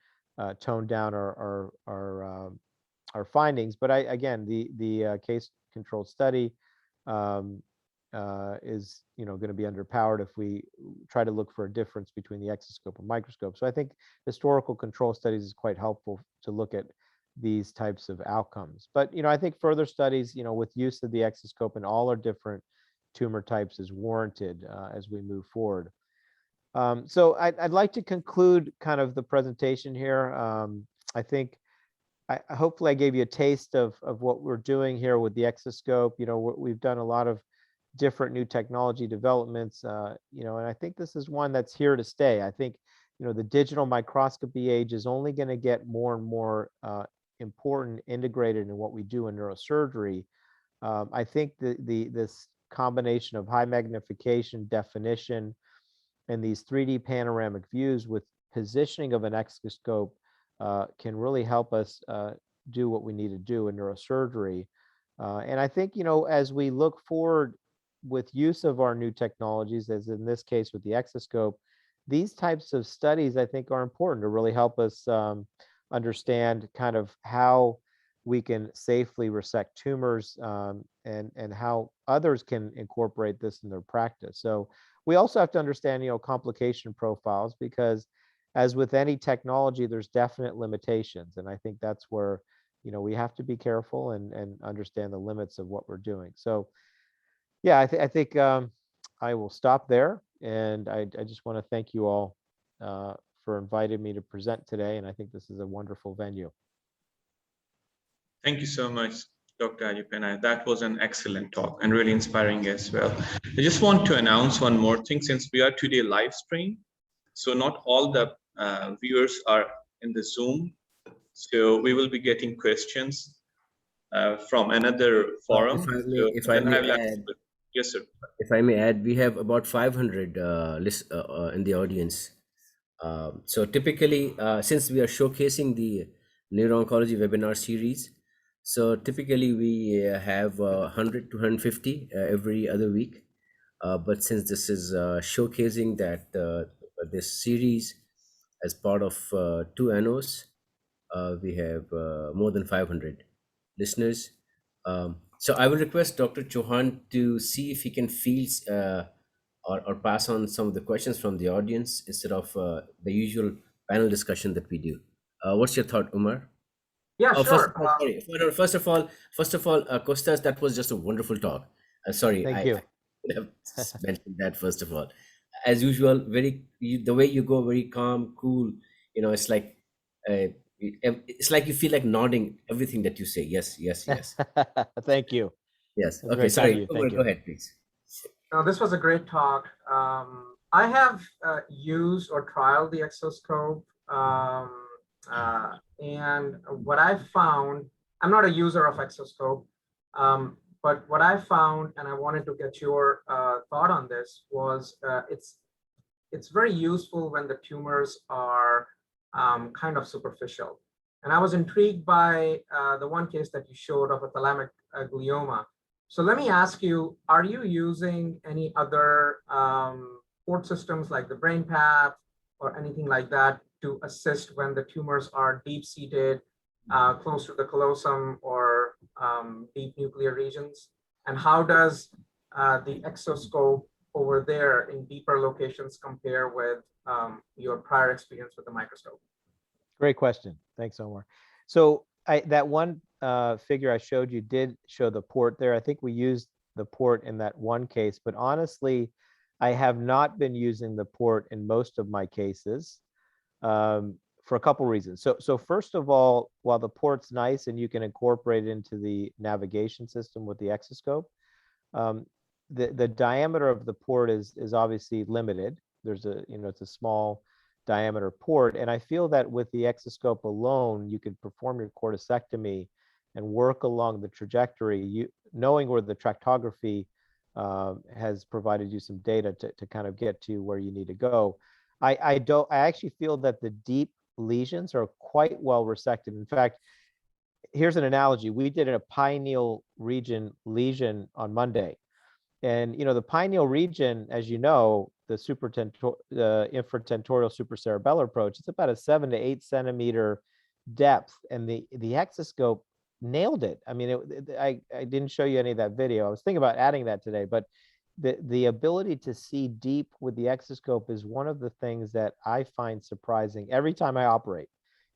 [SPEAKER 4] tone down our findings. But again, the case controlled study is, you know, going to be underpowered if we try to look for a difference between the exoscope and microscope. So I think historical control studies is quite helpful to look at these types of outcomes. But, you know, I think further studies, you know, with use of the exoscope in all our different tumor types is warranted as we move forward. So I'd like to conclude kind of the presentation here. I think hopefully I gave you a taste of what we're doing here with the exoscope. You know, we've done a lot of different new technology developments, you know, and I think this is one that's here to stay. I think, you know, the digital microscopy age is only going to get more and more important, integrated in what we do in neurosurgery. I think this combination of high magnification, definition, and these 3D panoramic views with positioning of an exoscope can really help us do what we need to do in neurosurgery. And I think, you know, as we look forward with use of our new technologies, as in this case with the exoscope, these types of studies, I think, are important to really help us understand kind of how we can safely resect tumors and how others can incorporate this in their practice. So we also have to understand, you know, complication profiles, because as with any technology, there's definite limitations. And I think that's where, you know, we have to be careful and understand the limits of what we're doing. So yeah, I think I will stop there. And I just want to thank you all for inviting me to present today. And I think this is a wonderful venue.
[SPEAKER 2] Thank you so much, Dr. Hadjipanayis. That was an excellent talk and really inspiring as well. I just want to announce one more thing, since we are today live stream. So not all the viewers are in the Zoom. So we will be getting questions from another forum.
[SPEAKER 3] If I may add,
[SPEAKER 2] yes, sir.
[SPEAKER 3] If I may add, we have about 500 in the audience. So typically, since we are showcasing the Neuro-Oncology webinar series, so typically we have 100 to 150 every other week. But since this is showcasing that this series as part of 2 NOs, we have more than 500 listeners. So I will request Dr. Chauhan to see if he can field or pass on some of the questions from the audience instead of the usual panel discussion that we do. What's your thought, Umar?
[SPEAKER 1] Yeah, sure.
[SPEAKER 3] First of all, Kostas, that was just a wonderful talk. Sorry,
[SPEAKER 4] Thank you.
[SPEAKER 3] I could have mentioned that first of all. As usual, the way you go, very calm, cool. You know, it's like you feel like nodding everything that you say. Yes, yes, yes.
[SPEAKER 4] Thank you.
[SPEAKER 3] Yes.
[SPEAKER 4] That's
[SPEAKER 3] Okay.
[SPEAKER 4] very
[SPEAKER 3] Sorry.
[SPEAKER 4] kind of you. Thank you.
[SPEAKER 3] Go ahead, please.
[SPEAKER 1] No, this was a great talk. I have used or trialed the exoscope. And what I found, I'm not a user of exoscope, but what I found, and I wanted to get your thought on this, was it's very useful when the tumors are kind of superficial. And I was intrigued by the one case that you showed of a thalamic glioma. So let me ask you, are you using any other port systems like the BrainPath or anything like that to assist when the tumors are deep-seated, close to the callosum or deep nuclear regions? And how does the exoscope over there in deeper locations compare with your prior experience with the microscope?
[SPEAKER 4] Great question. Thanks, Omar. So that one figure I showed you did show the port there. I think we used the port in that one case, but honestly, I have not been using the port in most of my cases for a couple reasons. So first of all, while the port's nice and you can incorporate it into the navigation system with the exoscope, the diameter of the port is obviously limited. There's it's a small diameter port, and I feel that with the exoscope alone, you could perform your corticectomy and work along the trajectory, knowing where the tractography has provided you some data to kind of get to where you need to go. I actually feel that the deep lesions are quite well resected. In fact, here's an analogy. We did a pineal region lesion on Monday. And the pineal region, as you know, the infratentorial supracerebellar approach, it's about a 7 to 8 centimeter depth, and the exoscope nailed it. I mean, I didn't show you any of that video. I was thinking about adding that today, but the ability to see deep with the exoscope is one of the things that I find surprising every time I operate,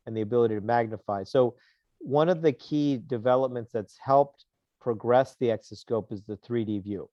[SPEAKER 4] and the ability to magnify. So one of the key developments that's helped progress the exoscope is the 3D view.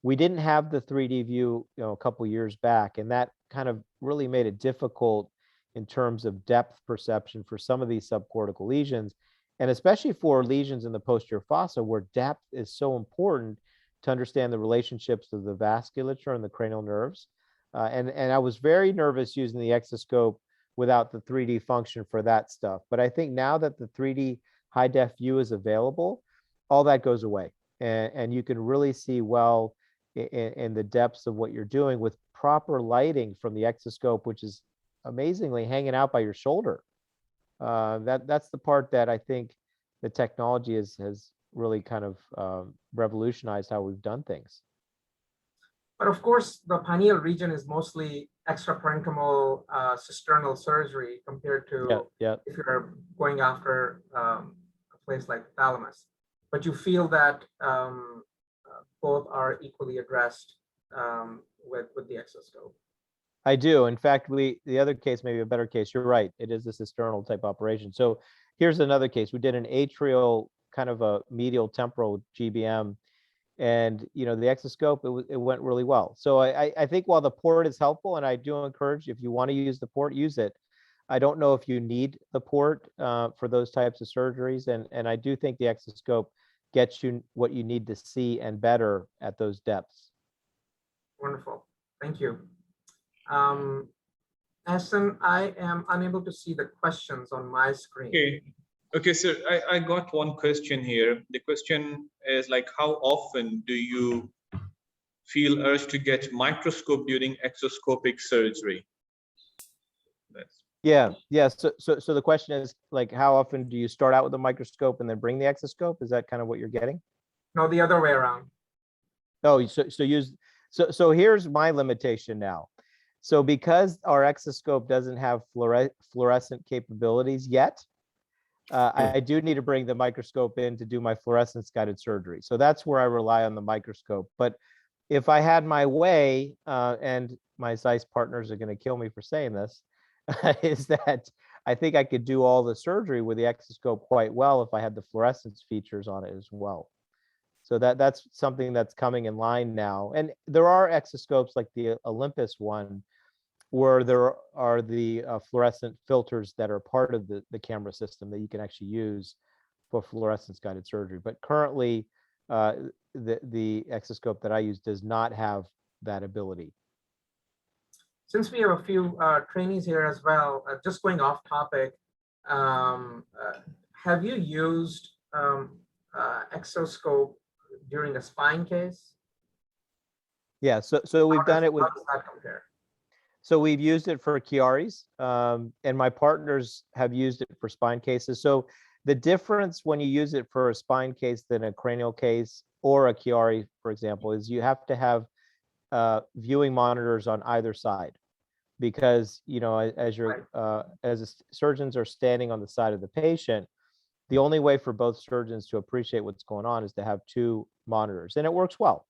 [SPEAKER 4] We didn't have the 3D view, a couple years back, and that kind of really made it difficult in terms of depth perception for some of these subcortical lesions, and especially for lesions in the posterior fossa, where depth is so important to understand the relationships of the vasculature and the cranial nerves. And I was very nervous using the exoscope without the 3D function for that stuff. But I think now that the 3D high def view is available, all that goes away, and you can really see well in the depths of what you're doing with proper lighting from the exoscope, which is amazingly hanging out by your shoulder. That's the part that I think the technology has really kind of revolutionized how we've done things.
[SPEAKER 1] But of course, the pineal region is mostly extraparenchymal cisternal surgery compared to if you're going after a place like thalamus. But you feel that both are equally addressed with the exoscope.
[SPEAKER 4] I do. In fact, the other case, maybe a better case, you're right. It is a cisternal type operation. So here's another case. We did an atrial, kind of a medial temporal GBM, and the exoscope, it went really well. So I think while the port is helpful, and I do encourage, if you want to use the port, use it. I don't know if you need the port for those types of surgeries, and I do think the exoscope gets you what you need to see and better at those depths.
[SPEAKER 1] Wonderful, thank you. Hassan, I am unable to see the questions on my screen.
[SPEAKER 5] Okay, sir, I got one question here. The question is like, how often do you feel urge to get microscope during exoscopic surgery?
[SPEAKER 4] Yeah. So the question is, like, how often do you start out with a microscope and then bring the exoscope? Is that kind of what you're getting?
[SPEAKER 1] No, the other way around.
[SPEAKER 4] Oh, so here's my limitation now. So because our exoscope doesn't have fluorescent capabilities yet, I do need to bring the microscope in to do my fluorescence guided surgery. So that's where I rely on the microscope. But if I had my way, and my Zeiss partners are going to kill me for saying this, is that I think I could do all the surgery with the exoscope quite well if I had the fluorescence features on it as well. So that's something that's coming in line now. And there are exoscopes like the Olympus one, where there are the fluorescent filters that are part of the camera system that you can actually use for fluorescence guided surgery. But currently, the exoscope that I use does not have that ability.
[SPEAKER 1] Since we have a few trainees here as well, just going off topic, have you used exoscope during a spine case?
[SPEAKER 4] Yeah, so we've done it with.
[SPEAKER 1] How does that compare?
[SPEAKER 4] So we've used it for Chiaris, and my partners have used it for spine cases. So the difference when you use it for a spine case than a cranial case or a Chiari, for example, is you have to have viewing monitors on either side, because as surgeons are standing on the side of the patient, the only way for both surgeons to appreciate what's going on is to have two monitors, and it works well.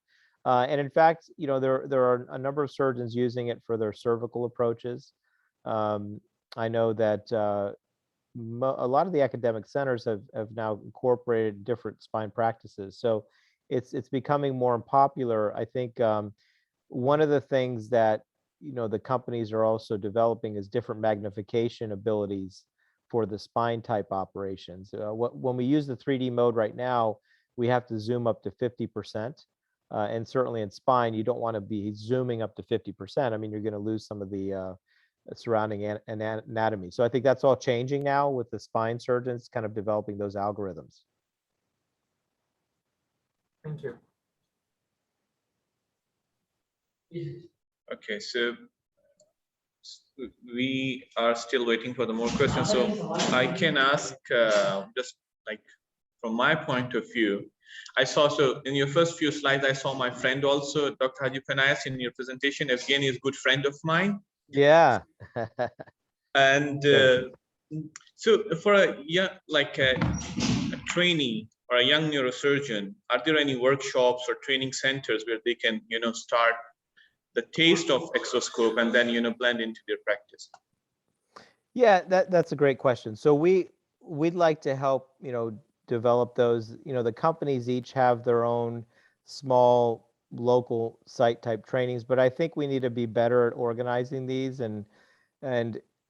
[SPEAKER 4] And in fact, there are a number of surgeons using it for their cervical approaches. I know that a lot of the academic centers have now incorporated different spine practices. So it's becoming more popular. I think one of the things that the companies are also developing is different magnification abilities for the spine type operations. When we use the 3D mode right now, we have to zoom up to 50%. And certainly in spine, you don't want to be zooming up to 50%. I mean, you're going to lose some of the surrounding anatomy. So I think that's all changing now with the spine surgeons kind of developing those algorithms.
[SPEAKER 1] Thank you.
[SPEAKER 5] Okay, so we are still waiting for the more questions. So I can ask just like from my point of view, I saw, so in your first few slides, I saw my friend also, Dr. Hadjipanayis, in your presentation. Evgeny is a good friend of mine.
[SPEAKER 4] Yeah.
[SPEAKER 5] And so for a young, like a trainee or a young neurosurgeon, are there any workshops or training centers where they can, start the taste of exoscope and then, blend into their practice?
[SPEAKER 4] Yeah, that's a great question. So we'd like to help, develop those. The companies each have their own small local site type trainings, but I think we need to be better at organizing these and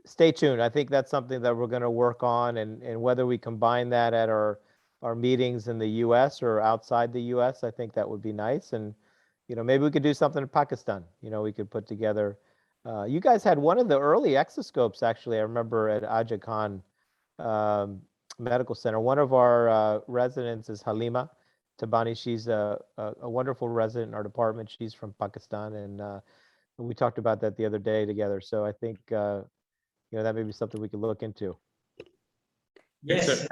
[SPEAKER 4] stay tuned. I think that's something that we're going to work on, and whether we combine that at our meetings in the US or outside the US, I think that would be nice. And maybe we could do something in Pakistan. We could put together. You guys had one of the early exoscopes, actually. I remember at Aja Khan Medical Center. One of our residents is Halima Tabani. She's a wonderful resident in our department. She's from Pakistan, and we talked about that the other day together. So I think that may be something we could look into.
[SPEAKER 6] Yes,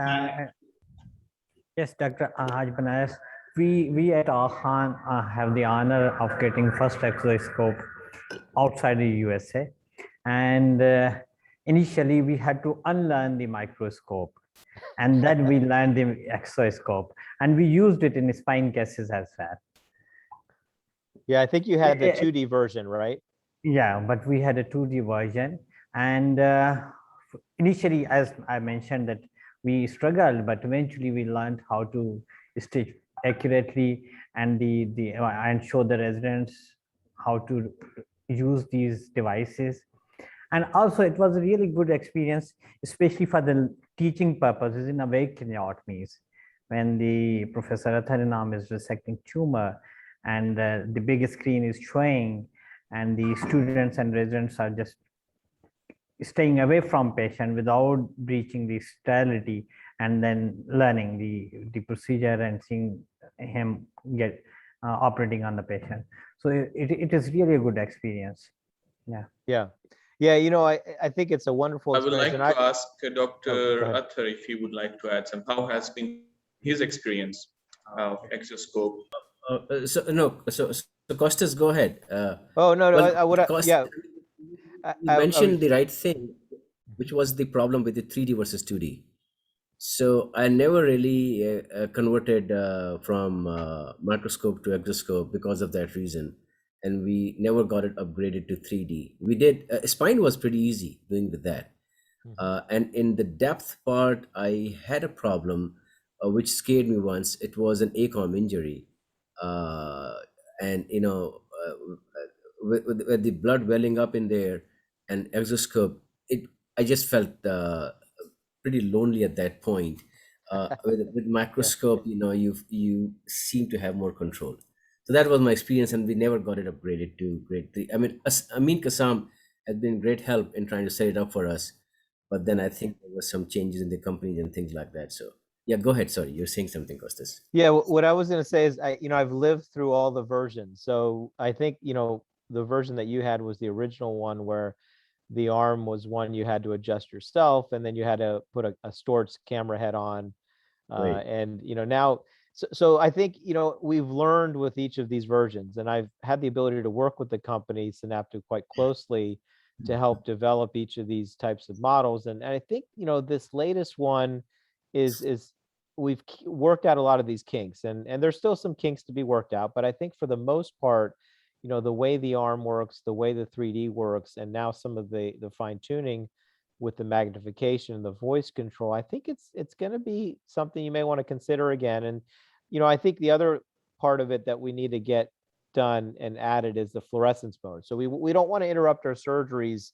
[SPEAKER 6] yes, Dr. Hadjipanayis. We at Khan have the honor of getting first exoscope outside the USA, and initially we had to unlearn the microscope, and then we learned the exoscope, and we used it in spine cases as well.
[SPEAKER 4] Yeah, I think you had the 2D version, right?
[SPEAKER 6] Yeah, but we had a 2D version, and initially, as I mentioned, that we struggled, but eventually we learned how to stitch accurately and and show the residents how to use these devices. And also it was a really good experience, especially for the teaching purposes in awake craniotomies, when the Professor Atharinam is resecting tumor and the big screen is showing, and the students and residents are just staying away from patient without breaching the sterility, and then learning the procedure and seeing him get operating on the patient. So it is really a good experience. Yeah.
[SPEAKER 4] Yeah. Yeah, I think it's a wonderful experience.
[SPEAKER 5] I would like to ask Dr. Athar if he would like to add some. How has been his experience of exoscope?
[SPEAKER 3] So Costas, go ahead.
[SPEAKER 4] Oh no,
[SPEAKER 3] well,
[SPEAKER 4] I would. Yeah.
[SPEAKER 3] You mentioned the right thing, which was the problem with the 3D versus 2D. So I never really converted from microscope to exoscope because of that reason, and we never got it upgraded to 3D. We did. Spine was pretty easy doing with that, and in the depth part, I had a problem which scared me once. It was an ACOM injury, and with the blood welling up in there and exoscope, I just felt pretty lonely at that point. With microscope, you seem to have more control. So that was my experience, and we never got it upgraded to grade 3. I mean, Amin Kassam has been great help in trying to set it up for us, but then I think there was some changes in the company and things like that. So yeah, go ahead. Sorry, you're saying something, Costas.
[SPEAKER 4] Yeah, what I was going to say is, I've lived through all the versions. So I think, the version that you had was the original one where the arm was one you had to adjust yourself, and then you had to put a stored camera head on.
[SPEAKER 3] Right.
[SPEAKER 4] And, now, so I think, we've learned with each of these versions, and I've had the ability to work with the company Synaptive quite closely to help develop each of these types of models. And I think, this latest one is we've worked out a lot of these kinks, and there's still some kinks to be worked out, but I think for the most part, the way the arm works, the way the 3D works, and now some of the fine tuning with the magnification and the voice control, I think it's going to be something you may want to consider again. And, I think the other part of it that we need to get done and added is the fluorescence mode. So we don't want to interrupt our surgeries,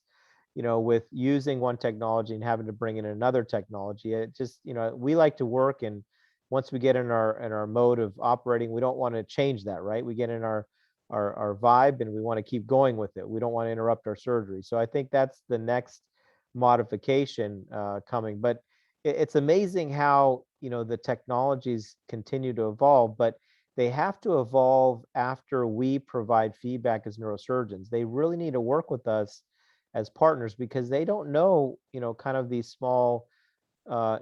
[SPEAKER 4] with using one technology and having to bring in another technology. It just, we like to work, and once we get in our mode of operating, we don't want to change that, right? We get in our vibe and we want to keep going with it. We don't want to interrupt our surgery. So I think that's the next modification coming. But it's amazing how, the technologies continue to evolve, but they have to evolve after we provide feedback as neurosurgeons. They really need to work with us as partners, because they don't know, kind of these small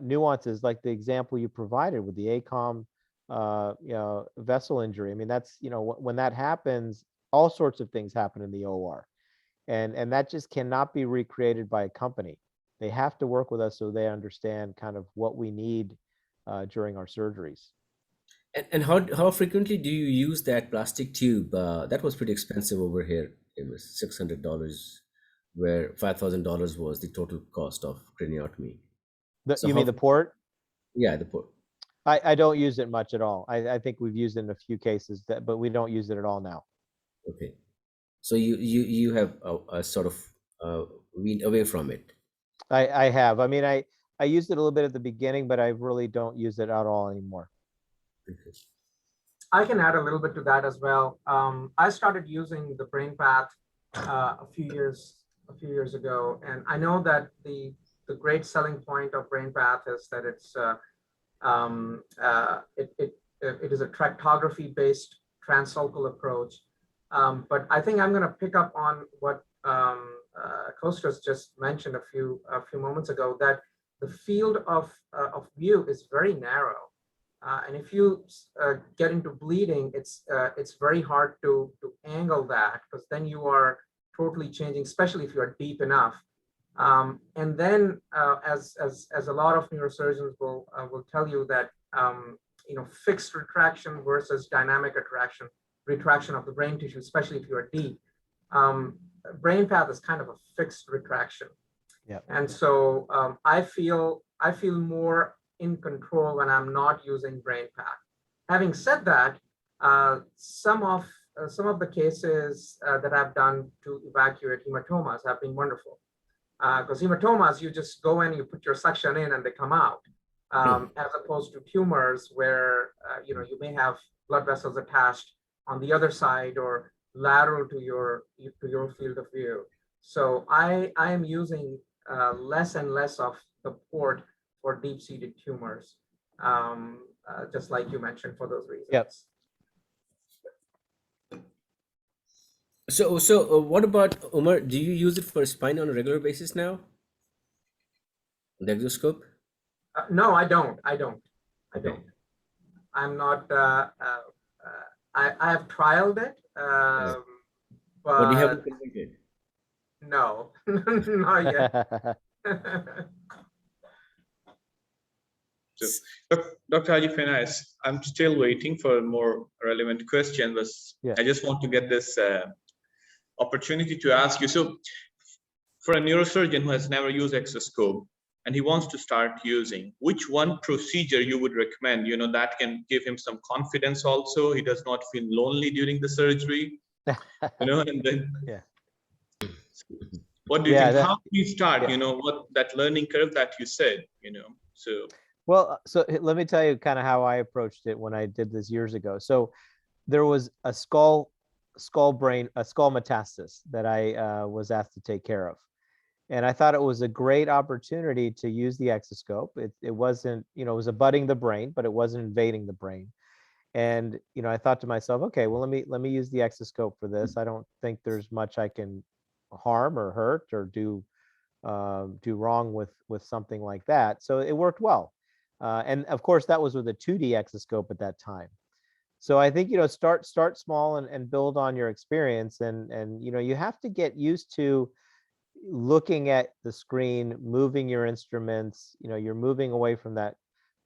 [SPEAKER 4] nuances, like the example you provided with the ACOM, vessel injury. I mean, that's, when that happens, all sorts of things happen in the OR, and that just cannot be recreated by a company. They have to work with us so they understand kind of what we need during our surgeries.
[SPEAKER 3] And how frequently do you use that plastic tube? That was pretty expensive over here. It was $600, where $5,000 was the total cost of craniotomy. So
[SPEAKER 4] You mean the port?
[SPEAKER 3] Yeah, the port.
[SPEAKER 4] I don't use it much at all. I think we've used it in a few cases, but we don't use it at all now.
[SPEAKER 3] Okay. So you have a sort of weaned away from it.
[SPEAKER 4] I have. I mean, I used it a little bit at the beginning, but I really don't use it at all anymore.
[SPEAKER 3] Okay.
[SPEAKER 1] I can add a little bit to that as well. I started using the BrainPath a few years ago, and I know that the great selling point of BrainPath is that it is a tractography-based transfocal approach. But I think I'm going to pick up on what Kostas just mentioned a few moments ago, that the field of view is very narrow. And if you get into bleeding, it's very hard to angle that, because then you are totally changing, especially if you are deep enough. And then, as a lot of neurosurgeons will tell you, that fixed retraction versus dynamic retraction of the brain tissue, especially if you are deep. BrainPath is kind of a fixed retraction.
[SPEAKER 4] Yeah.
[SPEAKER 1] And so I feel more in control when I'm not using BrainPath. Having said that, some of the cases that I've done to evacuate hematomas have been wonderful. Because hematomas, you just go in, you put your suction in, and they come out, as opposed to tumors where you may have blood vessels attached on the other side or lateral to your field of view. So I am using less and less of the port for deep-seated tumors, just like you mentioned, for those reasons.
[SPEAKER 4] Yep.
[SPEAKER 3] So what about, Umar? Do you use it for spine on a regular basis now? The exoscope?
[SPEAKER 1] No, I don't.
[SPEAKER 3] Okay.
[SPEAKER 1] I'm not. I have trialed it,
[SPEAKER 3] But
[SPEAKER 1] but
[SPEAKER 3] you haven't converted.
[SPEAKER 1] no, not yet.
[SPEAKER 5] So, Dr. Hadjipanayis, I'm still waiting for a more relevant question, but
[SPEAKER 4] Yeah.
[SPEAKER 5] I just want to get this opportunity to ask you. So, for a neurosurgeon who has never used exoscope and he wants to start using, which one procedure you would recommend? That can give him some confidence also. He does not feel lonely during the surgery. And then
[SPEAKER 4] Yeah.
[SPEAKER 5] what do you
[SPEAKER 4] Yeah,
[SPEAKER 5] think? How do you start?
[SPEAKER 4] yeah.
[SPEAKER 5] What that learning curve that you said, so.
[SPEAKER 4] Well, so let me tell you kind of how I approached it when I did this years ago. So there was a skull metastasis that I was asked to take care of. And I thought it was a great opportunity to use the exoscope. It wasn't, it was abutting the brain, but it wasn't invading the brain. And, I thought to myself, okay, well, let me use the exoscope for this. I don't think there's much I can harm or hurt or do wrong with something like that. So it worked well. And of course, that was with a 2D exoscope at that time. So I think, start small and build on your experience. And you have to get used to looking at the screen, moving your instruments. You're moving away from that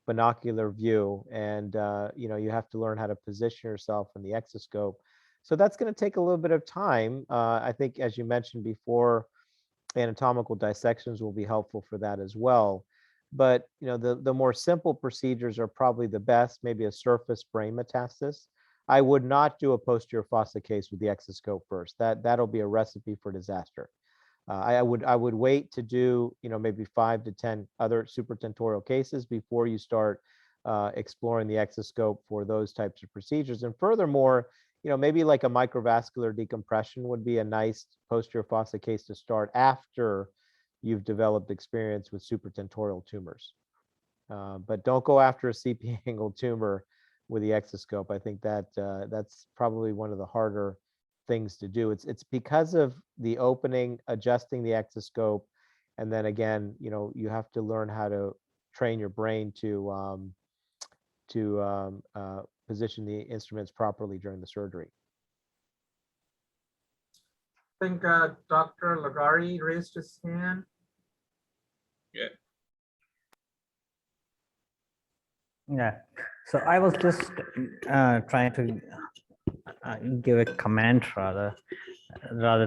[SPEAKER 4] binocular view, and you have to learn how to position yourself in the exoscope. So that's going to take a little bit of time. I think, as you mentioned before, anatomical dissections will be helpful for that as well. But the more simple procedures are probably the best. Maybe a surface brain metastasis I would not do a posterior fossa case with the exoscope first. That'll be a recipe for disaster. I would wait to do, maybe 5 to 10 other supratentorial cases before you start exploring the exoscope for those types of procedures. And furthermore, maybe like a microvascular decompression would be a nice posterior fossa case to start after you've developed experience with supratentorial tumors. But don't go after a CP angle tumor with the exoscope. I think that that's probably one of the harder things to do. It's because of the opening, adjusting the exoscope, and then again, you have to learn how to train your brain to position the instruments properly during the surgery.
[SPEAKER 1] I think Dr. Lagari raised his hand.
[SPEAKER 5] Yeah.
[SPEAKER 6] Yeah, so I was just trying to give a comment rather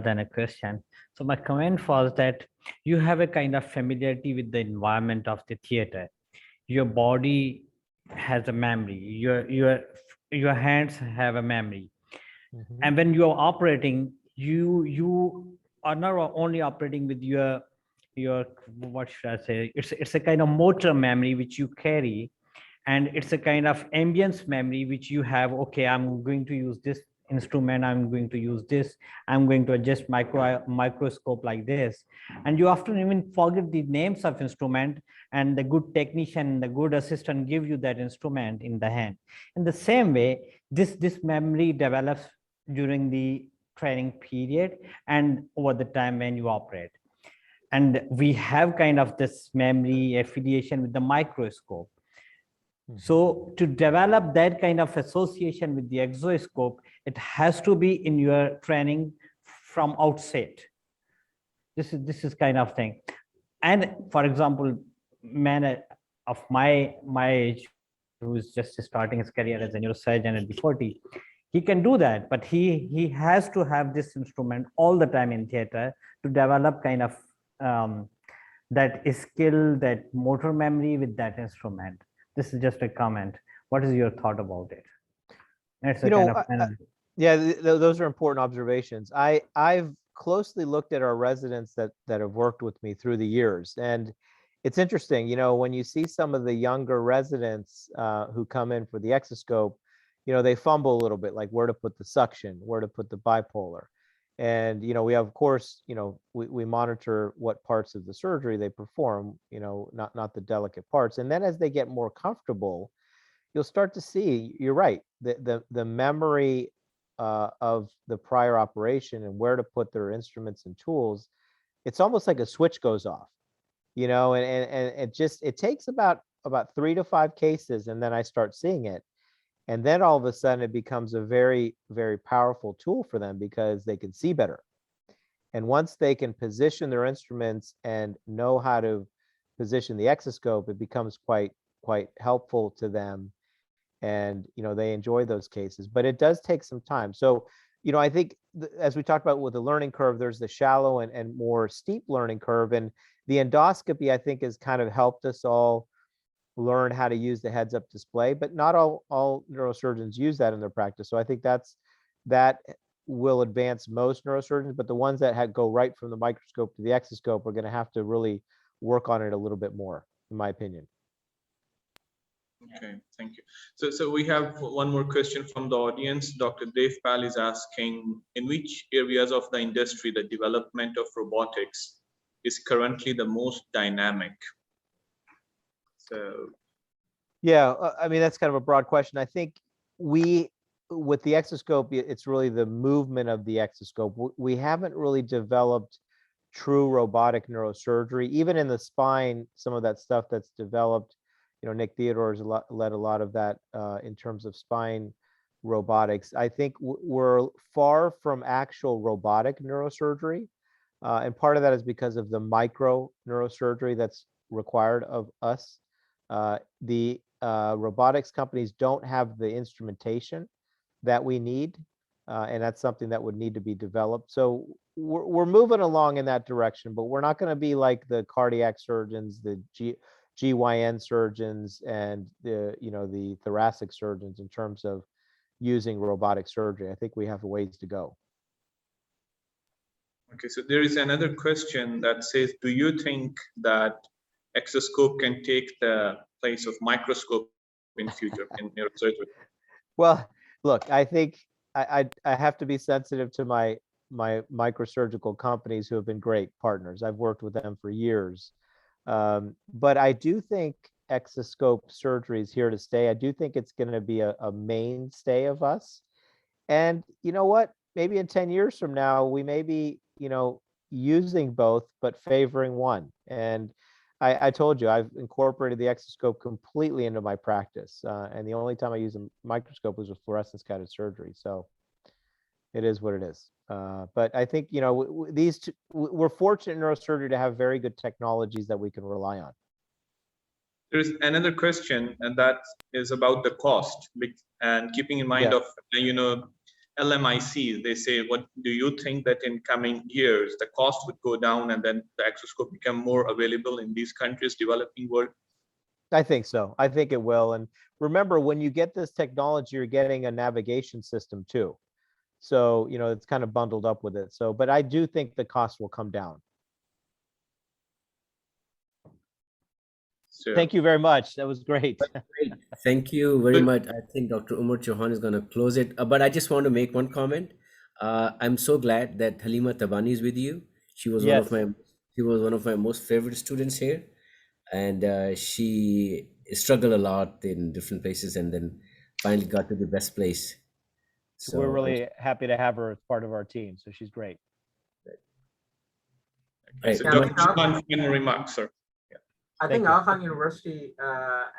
[SPEAKER 6] than a question. So my comment was that you have a kind of familiarity with the environment of the theater. Your body has a memory. Your hands have a memory.
[SPEAKER 4] Mhm.
[SPEAKER 6] And when you are operating, you are not only operating with your what should I say? It's a kind of motor memory which you carry, and it's a kind of ambience memory which you have. Okay, I'm going to use this instrument, I'm going to use this, I'm going to adjust microscope like this, and you often even forget the names of instrument, and the good technician, the good assistant give you that instrument in the hand. In the same way, this memory develops during the training period and over the time when you operate. And we have kind of this memory affiliation with the microscope. So to develop that kind of association with the exoscope, it has to be in your training from outset. This is kind of thing. And for example, man of my age, who's just starting his career as a neurosurgeon at the 40, he can do that, but he has to have this instrument all the time in theater to develop kind of that skill, that motor memory with that instrument. This is just a comment. What is your thought about it? It's a kind of
[SPEAKER 4] yeah, those are important observations. I've closely looked at our residents that have worked with me through the years, and it's interesting, when you see some of the younger residents who come in for the exoscope, they fumble a little bit, like where to put the suction, where to put the bipolar. And, we have, of course, we monitor what parts of the surgery they perform, not the delicate parts. And then as they get more comfortable, you'll start to see, you're right, the memory of the prior operation and where to put their instruments and tools, it's almost like a switch goes off, and it takes about 3 to 5 cases, and then I start seeing it. And then all of a sudden it becomes a very, very powerful tool for them because they can see better. And once they can position their instruments and know how to position the exoscope, it becomes quite helpful to them. And, they enjoy those cases, but it does take some time. So, I think as we talked about with the learning curve, there's the shallow and more steep learning curve. And the endoscopy, I think, has kind of helped us all learn how to use the heads-up display, but not all neurosurgeons use that in their practice. So I think that will advance most neurosurgeons, but the ones that go right from the microscope to the exoscope are going to have to really work on it a little bit more, in my opinion.
[SPEAKER 5] Okay, thank you. So we have one more question from the audience. Dr. Dave Pal is asking, in which areas of the industry the development of robotics is currently the most dynamic? So,
[SPEAKER 4] yeah, I mean, that's kind of a broad question. I think with the exoscope, it's really the movement of the exoscope. We haven't really developed true robotic neurosurgery. Even in the spine, some of that stuff that's developed, Nick Theodore has led a lot of that in terms of spine robotics. I think we're far from actual robotic neurosurgery. And part of that is because of the micro neurosurgery that's required of us. The robotics companies don't have the instrumentation that we need, and that's something that would need to be developed. So we're moving along in that direction, but we're not going to be like the cardiac surgeons, the GYN surgeons, and the thoracic surgeons in terms of using robotic surgery. I think we have a ways to go.
[SPEAKER 5] Okay, so there is another question that says, do you think that exoscope can take the place of microscope in future in neurosurgery?
[SPEAKER 4] Well, look, I think I have to be sensitive to my microsurgical companies who have been great partners. I've worked with them for years. But I do think exoscope surgery is here to stay. I do think it's going to be a mainstay of us. And you know what? Maybe in 10 years from now, we may be, using both, but favoring one. And I told you, I've incorporated the exoscope completely into my practice. And the only time I use a microscope was with fluorescence guided surgery. So it is what it is. But I think, these two, we're fortunate in neurosurgery to have very good technologies that we can rely on.
[SPEAKER 5] There's another question, and that is about the cost. And keeping in mind of, LMIC, they say, what do you think that in coming years, the cost would go down and then the exoscope become more available in these countries, developing world?
[SPEAKER 4] I think so. I think it will. And remember, when you get this technology, you're getting a navigation system too. So, it's kind of bundled up with it. So, but I do think the cost will come down.
[SPEAKER 5] So,
[SPEAKER 4] thank you very much. That was great.
[SPEAKER 3] Thank you very much. I think Dr. Umar Chauhan is going to close it. But I just want to make one comment. I'm so glad that Halima Tabani is with you. She was one of my most favorite students here, and she struggled a lot in different places, and then finally got to the best place. So
[SPEAKER 4] we're really happy to have her as part of our team. So she's great.
[SPEAKER 3] Right.
[SPEAKER 5] So Dr. Chauhan, final remarks, sir.
[SPEAKER 1] I think Aga Khan University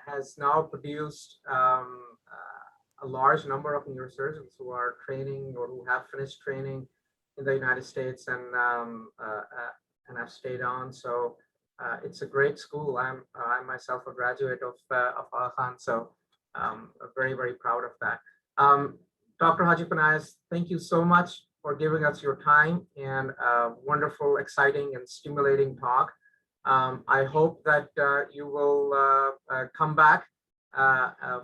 [SPEAKER 1] has now produced a large number of neurosurgeons who are training or who have finished training in the United States and have stayed on. So it's a great school. I'm myself a graduate of Aga Khan, so very, very proud of that. Dr. Hadjipanayis, thank you so much for giving us your time and a wonderful, exciting, and stimulating talk. I hope that you will come back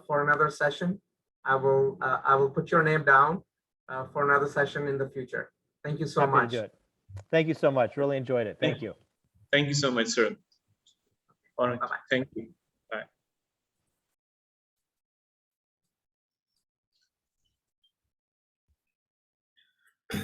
[SPEAKER 1] for another session. I will put your name down for another session in the future. Thank you so much.
[SPEAKER 4] To do it. Thank you so much. Really enjoyed it. Thank you.
[SPEAKER 5] Thank you so much, sir. All right.
[SPEAKER 1] Bye-bye.
[SPEAKER 5] Thank you.